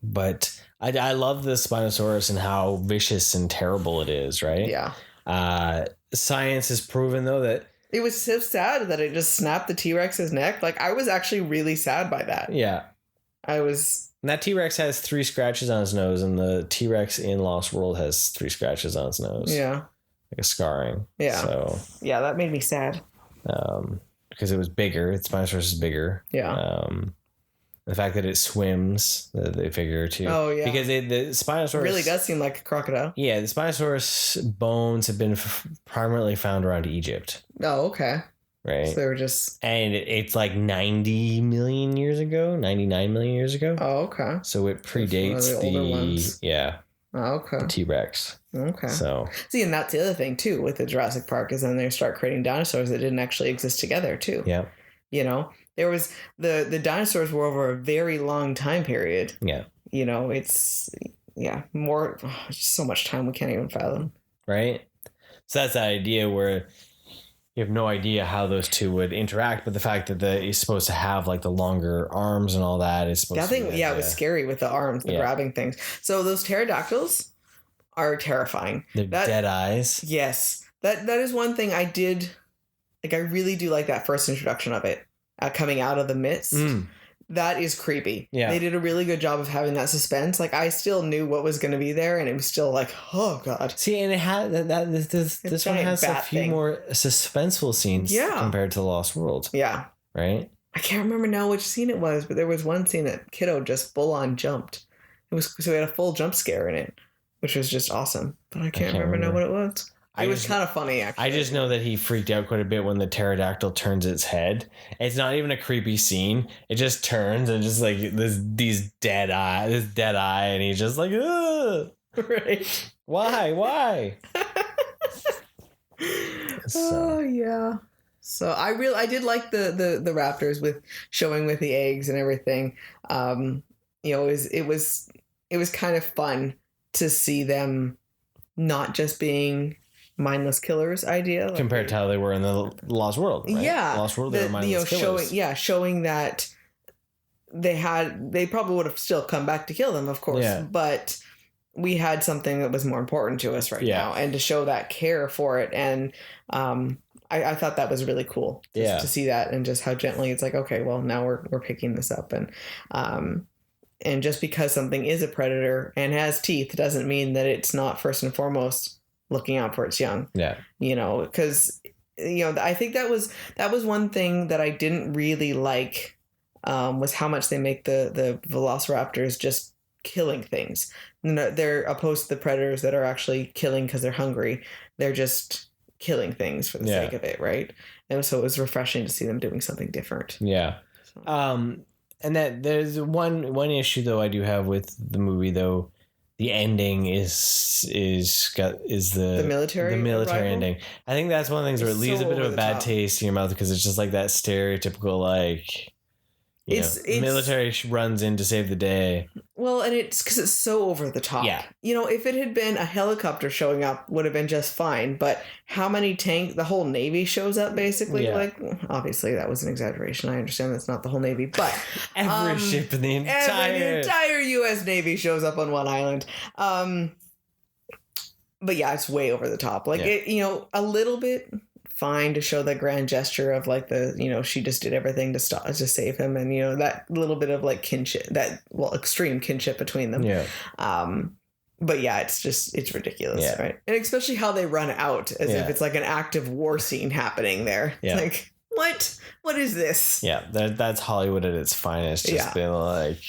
But I love the Spinosaurus and how vicious and terrible it is. Right. Yeah. science has proven though that it was so sad that it just snapped the T-Rex's neck. Like, I was actually really sad by that. Yeah. And that T-Rex has 3 scratches on his nose, and the T-Rex in Lost World has 3 scratches on its nose. Yeah. Like a scarring. Yeah. So yeah, that made me sad. Because it was bigger. Its Spinosaurus is bigger. Yeah. The fact that it swims, they figure too. Oh, yeah. Because the Spinosaurus... It really does seem like a crocodile. Yeah, the Spinosaurus bones have been primarily found around Egypt. Oh, okay. Right? So they were just... And it's like 90 million years ago, 99 million years ago. Oh, okay. So it predates the older ones. Yeah. Oh, okay. The T-Rex. Okay. So... See, and that's the other thing, too, with the Jurassic Park, is then they start creating dinosaurs that didn't actually exist together, too. Yeah. You know? There was... The dinosaurs were over a very long time period. Yeah. You know, it's... Yeah, more... just so much time we can't even fathom. Right? So that's that idea where you have no idea how those two would interact, but the fact that he's supposed to have like the longer arms and all that is supposed to be... it was scary with the arms, the grabbing things. So those pterodactyls are terrifying. They're dead eyes. Yes. That is one thing I did... Like, I really do like that first introduction of it. Coming out of the mist. That is creepy. Yeah. They did a really good job of having that suspense. Like, I still knew what was going to be there, and it was still like, oh, God. See, and it had this one has a few more suspenseful scenes compared to The Lost World. Yeah. Right? I can't remember now which scene it was, but there was one scene that Kiddo just full on jumped. So we had a full jump scare in it, which was just awesome. But I can't remember now what it was. It was kind of funny, actually. I just know that he freaked out quite a bit when the pterodactyl turns its head. It's not even a creepy scene. It just turns and just like this dead eye, and he's just like, ugh. Right. Why? Oh yeah. So I did like the raptors with showing with the eggs and everything. You know, it was kind of fun to see them not just being mindless killers idea compared to how they were in the Lost World, right? Yeah, Lost World, they were mindless killers. Showing that they probably would have still come back to kill them, of course, but we had something that was more important to us now, and to show that care for it, and I thought that was really cool to see that, and just how gently it's like, okay, well, now we're picking this up, and just because something is a predator and has teeth doesn't mean that it's not first and foremost looking out for its young. Yeah. You know, because, you know, I think that was one thing that I didn't really like, was how much they make the velociraptors just killing things. They're opposed to the predators that are actually killing because they're hungry. They're just killing things for the sake of it, right? And so it was refreshing to see them doing something different. Yeah. So. And that there's one issue though I do have with the movie though. The ending is the military ending. I think that's one of the things where it leaves a bit of a bad taste in your mouth because it's just like that stereotypical like, it's military runs in to save the day. Well, and it's because it's so over the top. Yeah. You know, if it had been a helicopter showing up, would have been just fine. But how many the whole Navy shows up basically? Yeah. Like, obviously that was an exaggeration. I understand that's not the whole Navy, but every ship in the entire U.S. Navy shows up on one island. But yeah, it's way over the top. Like it, you know, a little bit. Fine to show that grand gesture of like she just did everything to save him, and that little bit of like kinship, extreme kinship between them. Yeah. But yeah, it's ridiculous, right? And especially how they run out as if it's like an active war scene happening there. Yeah. It's like, what is this? Yeah, that's Hollywood at its finest. Just being like,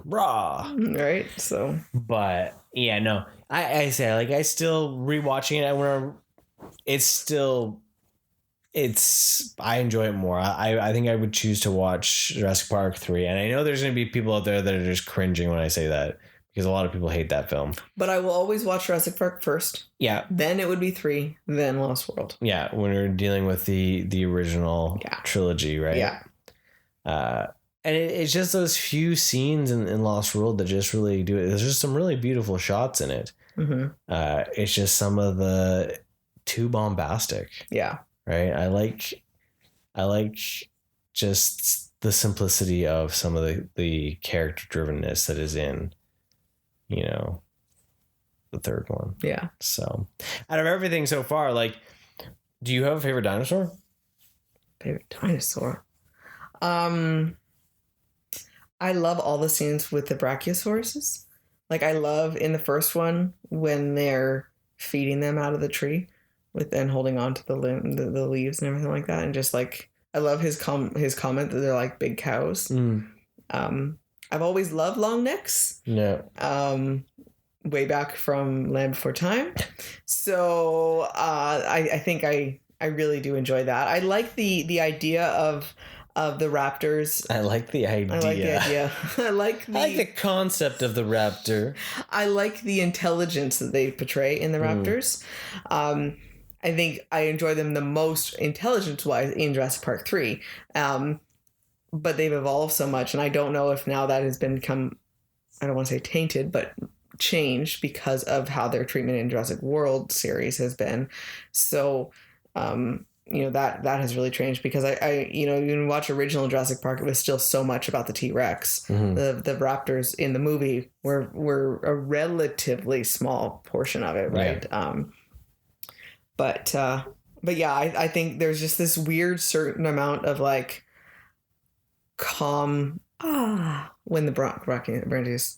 raw. Right. So. But yeah, no, I say like I still rewatching it. I enjoy it more. I think I would choose to watch Jurassic Park 3. And I know there's going to be people out there that are just cringing when I say that because a lot of people hate that film. But I will always watch Jurassic Park first. Yeah. Then it would be 3, then Lost World. Yeah. When we're dealing with the original trilogy, right? Yeah. And it's just those few scenes in Lost World that just really do it. There's just some really beautiful shots in it. Mm-hmm. It's just some of the too bombastic. Yeah. Right. I like just the simplicity of some of the character drivenness that is in, the third one. Yeah. So out of everything so far, like Do you have a favorite dinosaur? Favorite dinosaur? I love all the scenes with the brachiosauruses. Like, I love in the first one when they're feeding them out of the tree with and holding on to the leaves and everything like that. And just like, I love his comment that they're like big cows. I've always loved long necks. No. Way back from Land Before Time. So I think I really do enjoy that. I like the idea of the raptors. I like the idea. I like the concept of the raptor. I like the intelligence that they portray in the raptors. I think I enjoy them the most intelligence-wise in Jurassic Park 3. But they've evolved so much, and I don't know if now that has become, I don't want to say tainted, but changed because of how their treatment in Jurassic World series has been. So, that has really changed because I when you watch original Jurassic Park, it was still so much about the T-Rex. The raptors in the movie were a relatively small portion of it, right? But yeah, I think there's just this weird certain amount of like calm when the brontosauruses.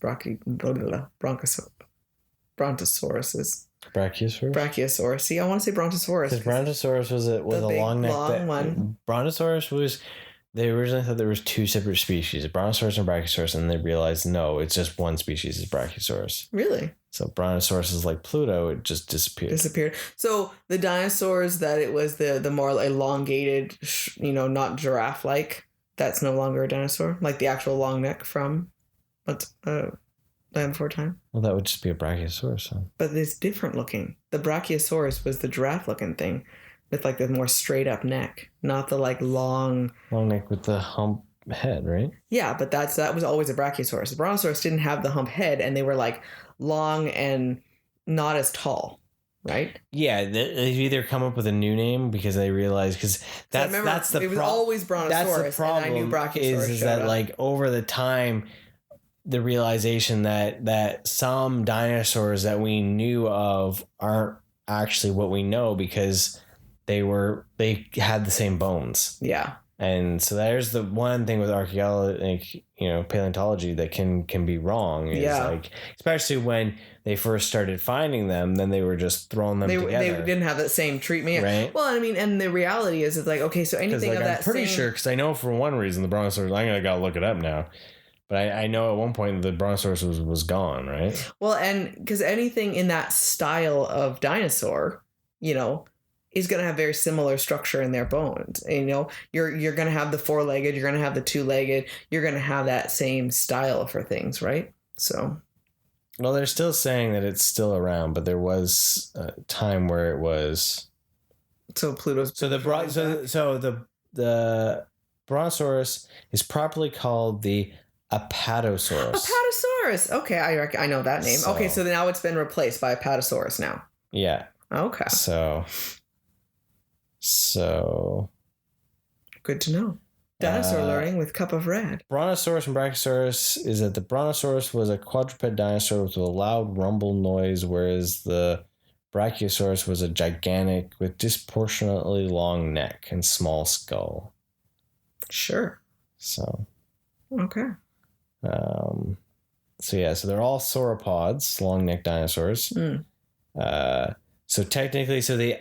Brachiosaurus. See, I want to say brontosaurus. Because brontosaurus was a long neck. Long one. Brontosaurus was. They originally thought there was two separate species, brontosaurus and brachiosaurus, and they realized no, it's just one species is brachiosaurus. Really? So brontosaurus is like Pluto; it just disappeared. So the dinosaurs that it was the more elongated, not giraffe-like. That's no longer a dinosaur, like the actual long neck from Land Before Time. Well, that would just be a brachiosaurus. Huh? But it's different looking. The brachiosaurus was the giraffe-looking thing, with like the more straight up neck, not the like long neck with the hump head, right? Yeah, but that was always a brachiosaurus. The brontosaurus didn't have the hump head, and they were like long and not as tall. Right? Yeah, they've either come up with a new name because they realized that's the problem. It was always Brontosaurus. That's the problem. And I knew Brachiosaurus is that like over the time, the realization that some dinosaurs that we knew of aren't actually what we know because they had the same bones. Yeah. And so there's the one thing with archaeology, paleontology that can be wrong. Is like, especially when they first started finding them, then they were just throwing them together. They didn't have that same treatment. Right. Well, I mean, and the reality is, it's like, okay, so anything of that I'm pretty sure, because I know for one reason the brontosaurus, I gotta look it up now. But I know at one point the brontosaurus was gone, right? Well, and because anything in that style of dinosaur, is going to have very similar structure in their bones. And, you're going to have the four-legged, you're going to have the two-legged, you're going to have that same style for things, right? So, well, they're still saying that it's still around, but there was a time where it was. So Pluto's. So the brontosaurus is properly called the Apatosaurus. Apatosaurus. Okay, I know that name. Okay, so now it's been replaced by Apatosaurus now. Yeah. Okay. So good to know. Dinosaur learning with Cup of Rad. Brontosaurus and Brachiosaurus is that the Brontosaurus was a quadruped dinosaur with a loud rumble noise, whereas the Brachiosaurus was a gigantic with disproportionately long neck and small skull. Sure. So. Okay. So they're all sauropods, long neck dinosaurs. So technically, the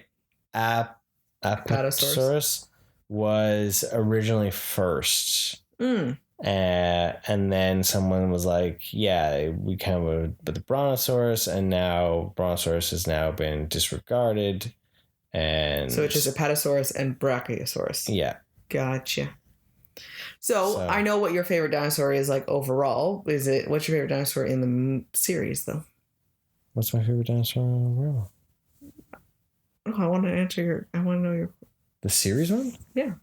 Apatosaurus was originally first. And then someone was like, we kind of with the Brontosaurus, and now Brontosaurus has now been disregarded. And so it's just Apatosaurus and Brachiosaurus. Yeah. Gotcha. So I know what your favorite dinosaur is like overall. What's your favorite dinosaur in the series though? What's my favorite dinosaur overall? Oh, I want to know your... The series one? Yeah.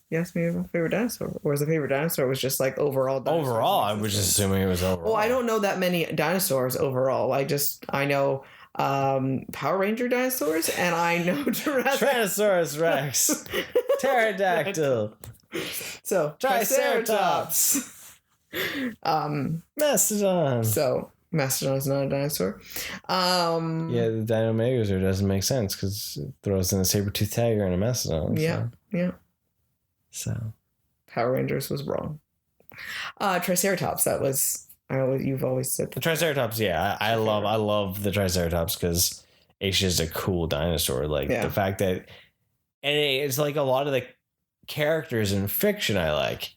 You asked me about favorite dinosaur. Or was the favorite dinosaur was just like overall dinosaur? Overall, I was just assuming it was overall. Well, I don't know that many dinosaurs overall. I know Power Ranger dinosaurs, and I know Jurassic... Tyrannosaurus Rex. Pterodactyl. So, Triceratops. Mastodon. So... Mastodon's not a dinosaur. Yeah, the Dino Megazord doesn't make sense because it throws in a saber-toothed tiger and a mastodon. Yeah, yeah. So Power Rangers was wrong. Triceratops, you've always said the Triceratops. Yeah, I love the Triceratops because it's just a cool dinosaur. Like the fact that, and it's like a lot of the characters in fiction I like.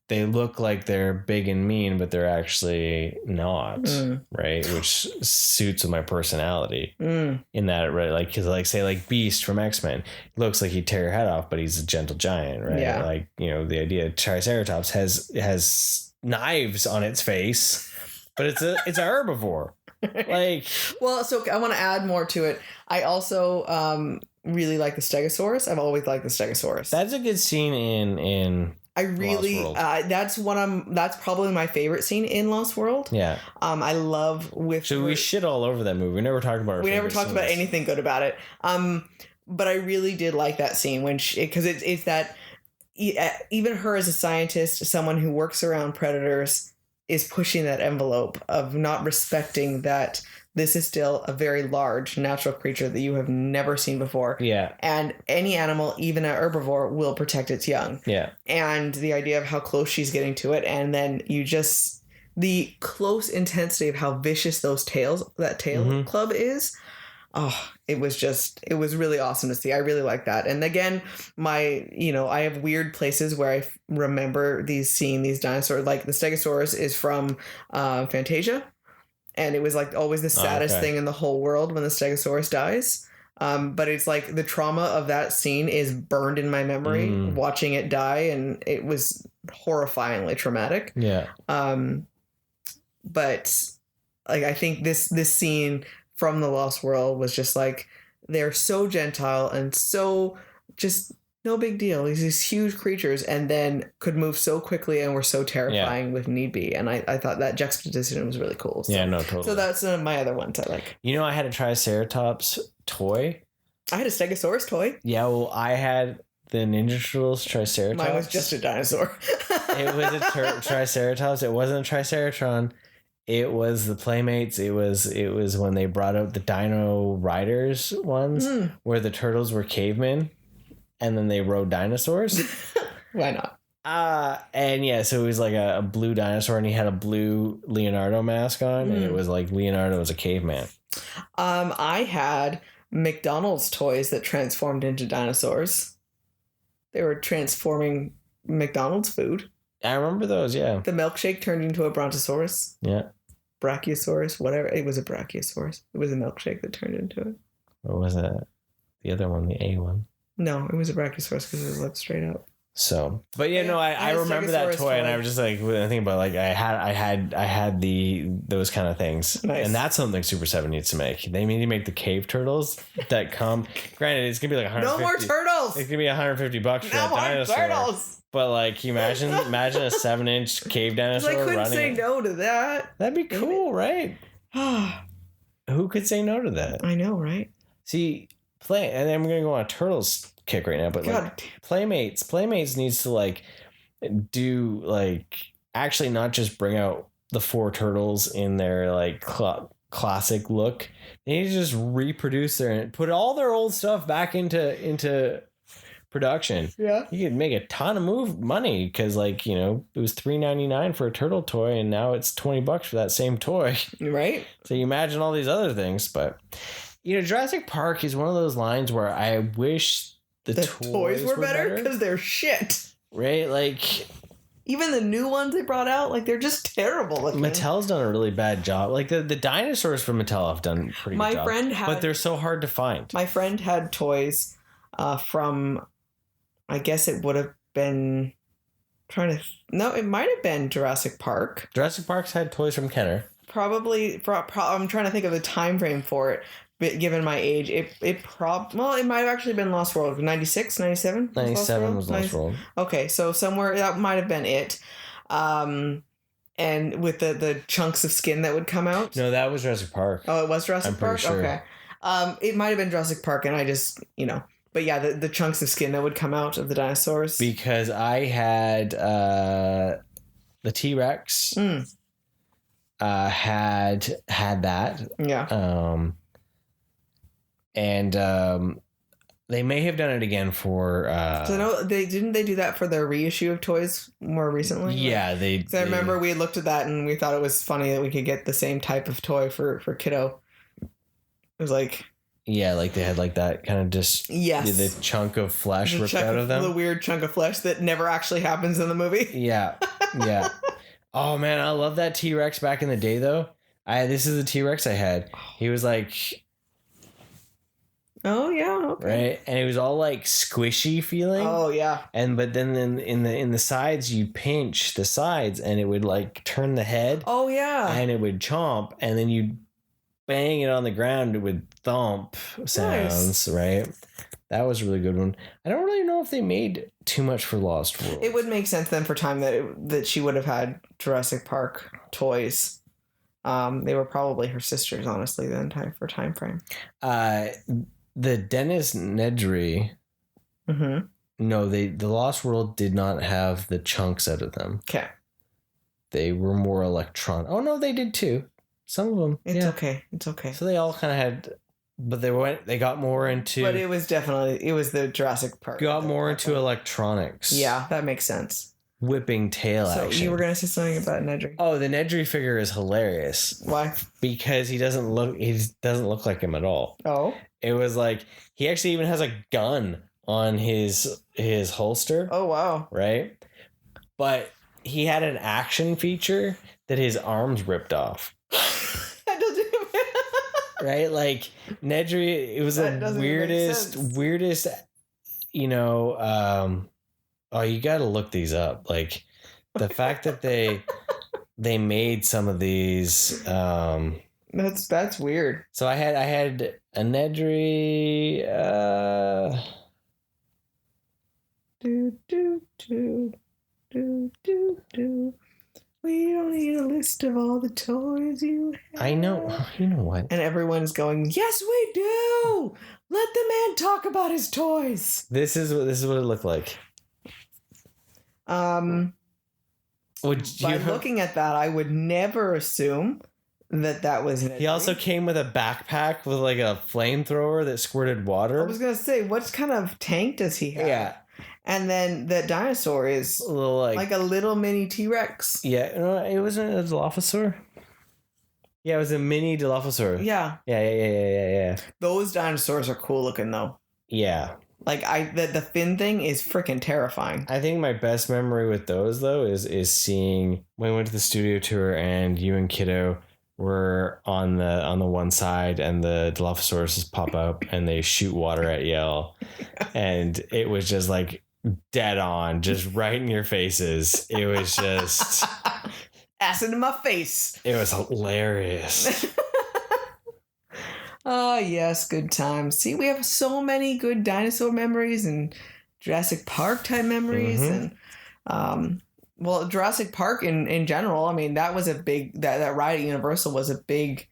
They look like they're big and mean, but they're actually not, right? Which suits with my personality in that, right? Like, cause like say like Beast from X-Men, looks like he'd tear your head off, but he's a gentle giant, right? Yeah. Like, you know, the idea of Triceratops has knives on its face, but it's a herbivore. Like, well, so I want to add more to it. I also really like the Stegosaurus. I've always liked the Stegosaurus. That's a good scene in I really that's probably my favorite scene in Lost World. Yeah. I love So we shit all over that movie. We never talked about about anything good about it. But I really did like that scene when because it's that even her as a scientist, someone who works around predators, is pushing that envelope of not respecting that this is still a very large natural creature that you have never seen before. Yeah. And any animal, even an herbivore, will protect its young. Yeah. And the idea of how close she's getting to it, and then the close intensity of how vicious that tail club is. Oh, it was really awesome to see. I really like that. And again, I have weird places where I remember seeing these dinosaurs. Like the Stegosaurus is from Fantasia. And it was like always the saddest thing in the whole world when the Stegosaurus dies. But it's like the trauma of that scene is burned in my memory, watching it die. And it was horrifyingly traumatic. Yeah. But like, I think this scene from the Lost World was just like, they're so gentile and so just no big deal. These huge creatures, and then could move so quickly and were so terrifying with need be. And I thought that juxtaposition was really cool. So, totally. So that's my other ones I like. You know, I had a Triceratops toy. I had a Stegosaurus toy. Yeah, well, I had the Ninja Turtles Triceratops. Mine was just a dinosaur. It was a Triceratops. It wasn't a Triceratron. It was the Playmates. It was when they brought out the Dino Riders ones where the turtles were cavemen and then they rode dinosaurs. Why not? And yeah, so it was like a blue dinosaur and he had a blue Leonardo mask on and it was like Leonardo was a caveman. I had McDonald's toys that transformed into dinosaurs. They were transforming McDonald's food. I remember those, yeah. The milkshake turned into a brontosaurus. Yeah. Brachiosaurus, whatever. It was a brachiosaurus. It was a milkshake that turned into it. What was that? The other one, the A one? No, it was a brachiosaurus because it looked straight up. So, but yeah, no, I remember that toy, and I was just like, when I think about like I had those kind of things, and that's something Super 7 needs to make. They need to make the cave turtles that come. Granted, it's gonna be like 150. No more turtles. It's gonna be $150 for that dinosaur. Turtles. But like, can you imagine a 7-inch cave dinosaur running? I couldn't say no to that. That'd be cool, right? Who could say no to that? I know, right? See, and I'm gonna go on a turtles kick right now, but like Playmates needs to like do like actually not just bring out the 4 turtles in their like classic look. They need to just reproduce put all their old stuff back into production. Yeah, you could make a ton of money because like, you know, it was $3.99 for a turtle toy and now it's $20 for that same toy, right? So you imagine all these other things. But you know, Jurassic Park is one of those lines where I wish the toys were better because they're shit, right? Like even the new ones they brought out, like they're just terrible looking. Mattel's done a really bad job. Like the dinosaurs from Mattel have done a pretty good job, but they're so hard to find. My friend had toys from, I guess it would have been it might have been Jurassic Park. Jurassic Park's had toys from Kenner. Probably. I'm trying to think of the time frame for it. But given my age, it might have actually been Lost World. 96, 97? 97 was Lost World. Okay, so somewhere that might have been it. And with the chunks of skin that would come out. No, that was Jurassic Park. Oh, it was Jurassic Park? Sure. Okay. It might have been Jurassic Park, and I just, but yeah, the chunks of skin that would come out of the dinosaurs. Because I had the T-Rex. had that. Yeah. And they may have done it again for. So no, they do that for their reissue of toys more recently. Yeah, I remember we had looked at that and we thought it was funny that we could get the same type of toy for kiddo. It was like. Yeah, like they had like that kind of just the chunk of flesh ripped out of them. The weird chunk of flesh that never actually happens in the movie. Yeah, yeah. Oh man, I love that T-Rex back in the day though. This is the T-Rex I had. He was like, oh yeah, okay. Right, and it was all like squishy feeling. Oh yeah. But then in the sides, you pinch the sides, and it would like turn the head. Oh yeah. And it would chomp, and then you bang it on the ground with thump sounds, right? That was a really good one. I don't really know if they made too much for Lost World. It would make sense then for time that she would have had Jurassic Park toys. They were probably her sisters, honestly, then for time frame. The Dennis Nedry. Mm-hmm. No, the Lost World did not have the chunks out of them. Okay. They were more electronic. Oh no, they did too. Some of them. It's okay. It's okay. So they all kind of had, but they got more into. But it was the Jurassic Park. Got more into electronics. Yeah, that makes sense. Whipping tail action. So you were gonna say something about Nedry. Oh, the Nedry figure is hilarious. Why? Because he doesn't look like him at all. Oh. It was like he actually even has a gun on his holster. Oh wow. Right? But he had an action feature that his arms ripped off. Right? Like Nedry, it was the weirdest, oh, you got to look these up. Like the fact that they made some of these, that's weird. So I had a Nedry, We don't need a list of all the toys you have. I know. You know what? And everyone's going, yes, we do. Let the man talk about his toys. This is what it looked like. By looking at that, I would never assume that was Nedry. He also came with a backpack with like a flamethrower that squirted water. I was gonna say, what kind of tank does he have? Yeah. And then the dinosaur is a little like a little mini T-Rex. Yeah, no, it wasn't a Dilophosaur. Yeah, it was a mini Dilophosaur. Yeah. Yeah. Those dinosaurs are cool looking though. Yeah. Like the fin thing is freaking terrifying. I think my best memory with those though is seeing when we went to the studio tour and you and Kiddo were on the one side and the Dilophosaurus just pop up and they shoot water at Yale. And it was just like dead on, just right in your faces. It was just acid in my face. It was hilarious. Oh yes, good times. See, we have so many good dinosaur memories and Jurassic Park type memories. And Jurassic Park in general, I mean, that was a big that ride at Universal was a big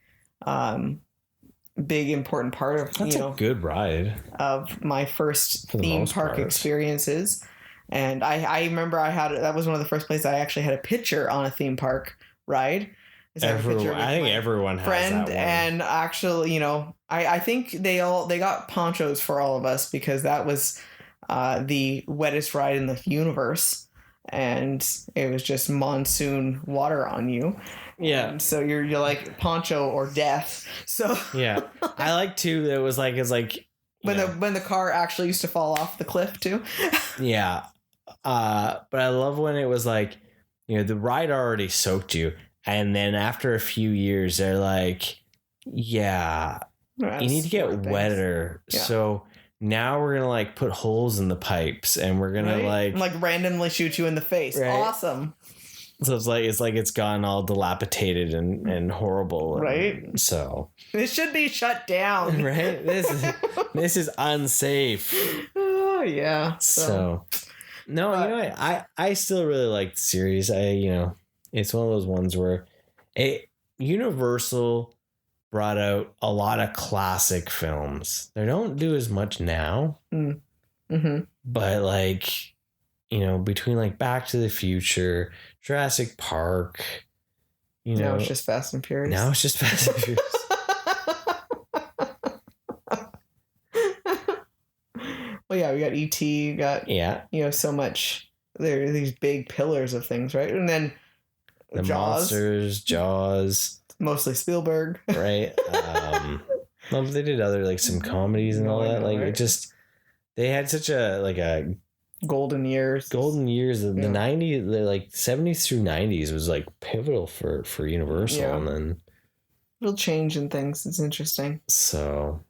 important part of That's a good ride of my first theme park experiences. And I remember that was one of the first places I actually had a picture on a theme park ride. I think everyone has that one. And actually, I think they got ponchos for all of us because that was the wettest ride in the universe, and it was just monsoon water on you. Yeah. And so you're like poncho or death. So yeah, I like too. That was like when the car actually used to fall off the cliff too. Yeah, but I love when it was like the ride already soaked you. And then after a few years, they're like, yeah, you need to get wetter. Yeah. So now we're going to like put holes in the pipes and we're going to like randomly shoot you in the face. Right? Awesome. So it's like it's gotten all dilapidated and horrible. Right. So this should be shut down. Right. This is unsafe. Oh yeah. So no, I still really like the series. It's one of those ones where Universal brought out a lot of classic films. They don't do as much now. Mm-hmm. But between like Back to the Future, Jurassic Park, You know, now it's just Fast and Furious. Now it's just Fast and Furious. Well, yeah, we got E.T., you got, so much. There are these big pillars of things, right? And then the Jaws. monsters, Jaws. Mostly Spielberg. Right. Well, they did other, some comedies and all that. It just, they had such a golden years. The 90s, the 70s through 90s was pivotal for Universal. Yeah. And then little change in things. It's interesting. So,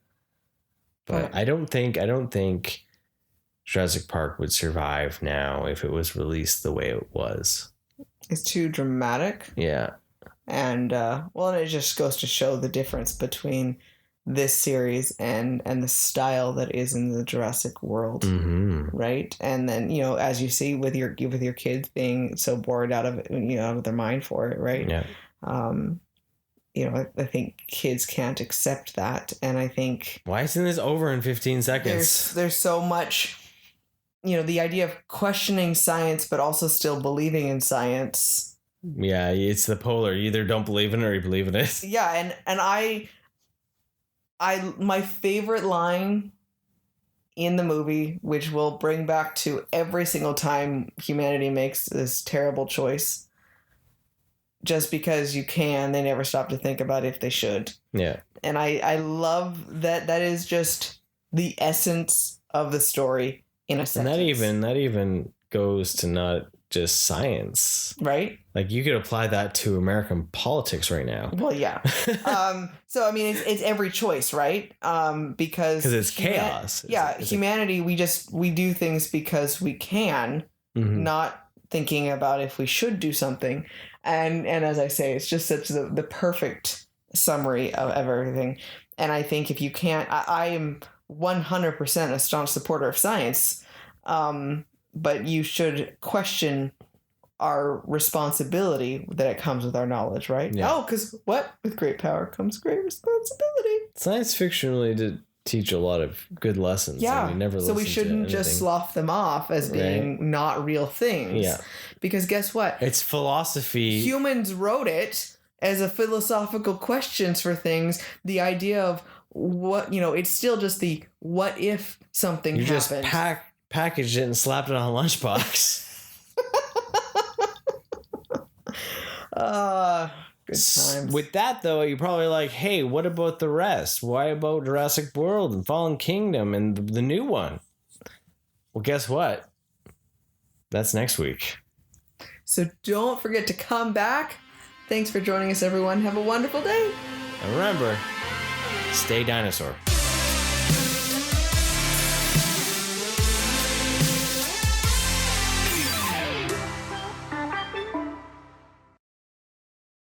but I don't think Jurassic Park would survive now if it was released the way it was. It's too dramatic. Yeah. And it just goes to show the difference between this series and the style that is in the Jurassic World, right? And then as you see with your kids being so bored out of it, out of their mind for it, right? Yeah. I think kids can't accept that, and I think why isn't this over in 15 seconds? There's so much, the idea of questioning science, but also still believing in science. Yeah, it's the polar. You either don't believe in it or you believe in it. Yeah, and I my favorite line in the movie, which will bring back to every single time humanity makes this terrible choice, just because you can, they never stop to think about if they should. Yeah. And I love that is just the essence of the story in a sentence. And that even goes to not just science, right? You could apply that to American politics right now. Well, yeah. So I mean, it's every choice, right? Because it's chaos. Humanity, we do things because we can, not thinking about if we should do something. And as I say, it's just such the perfect summary of everything. And I think if you can't, I am 100% a staunch supporter of science. But you should question our responsibility that it comes with our knowledge, right? Yeah. Oh, because with great power comes great responsibility. Science fiction really did teach a lot of good lessons. Yeah. And we never so we shouldn't just slough them off as being not real things. Yeah. Because guess what? It's philosophy. Humans wrote it as a philosophical questions for things. The idea of what, it's still just the what if something happened. You just packaged it and slapped it on a lunchbox. Good times. With that, though, you're probably hey, what about the rest? Why about Jurassic World and Fallen Kingdom and the new one? Well, guess what? That's next week. So don't forget to come back. Thanks for joining us, everyone. Have a wonderful day. And remember, stay dinosaur.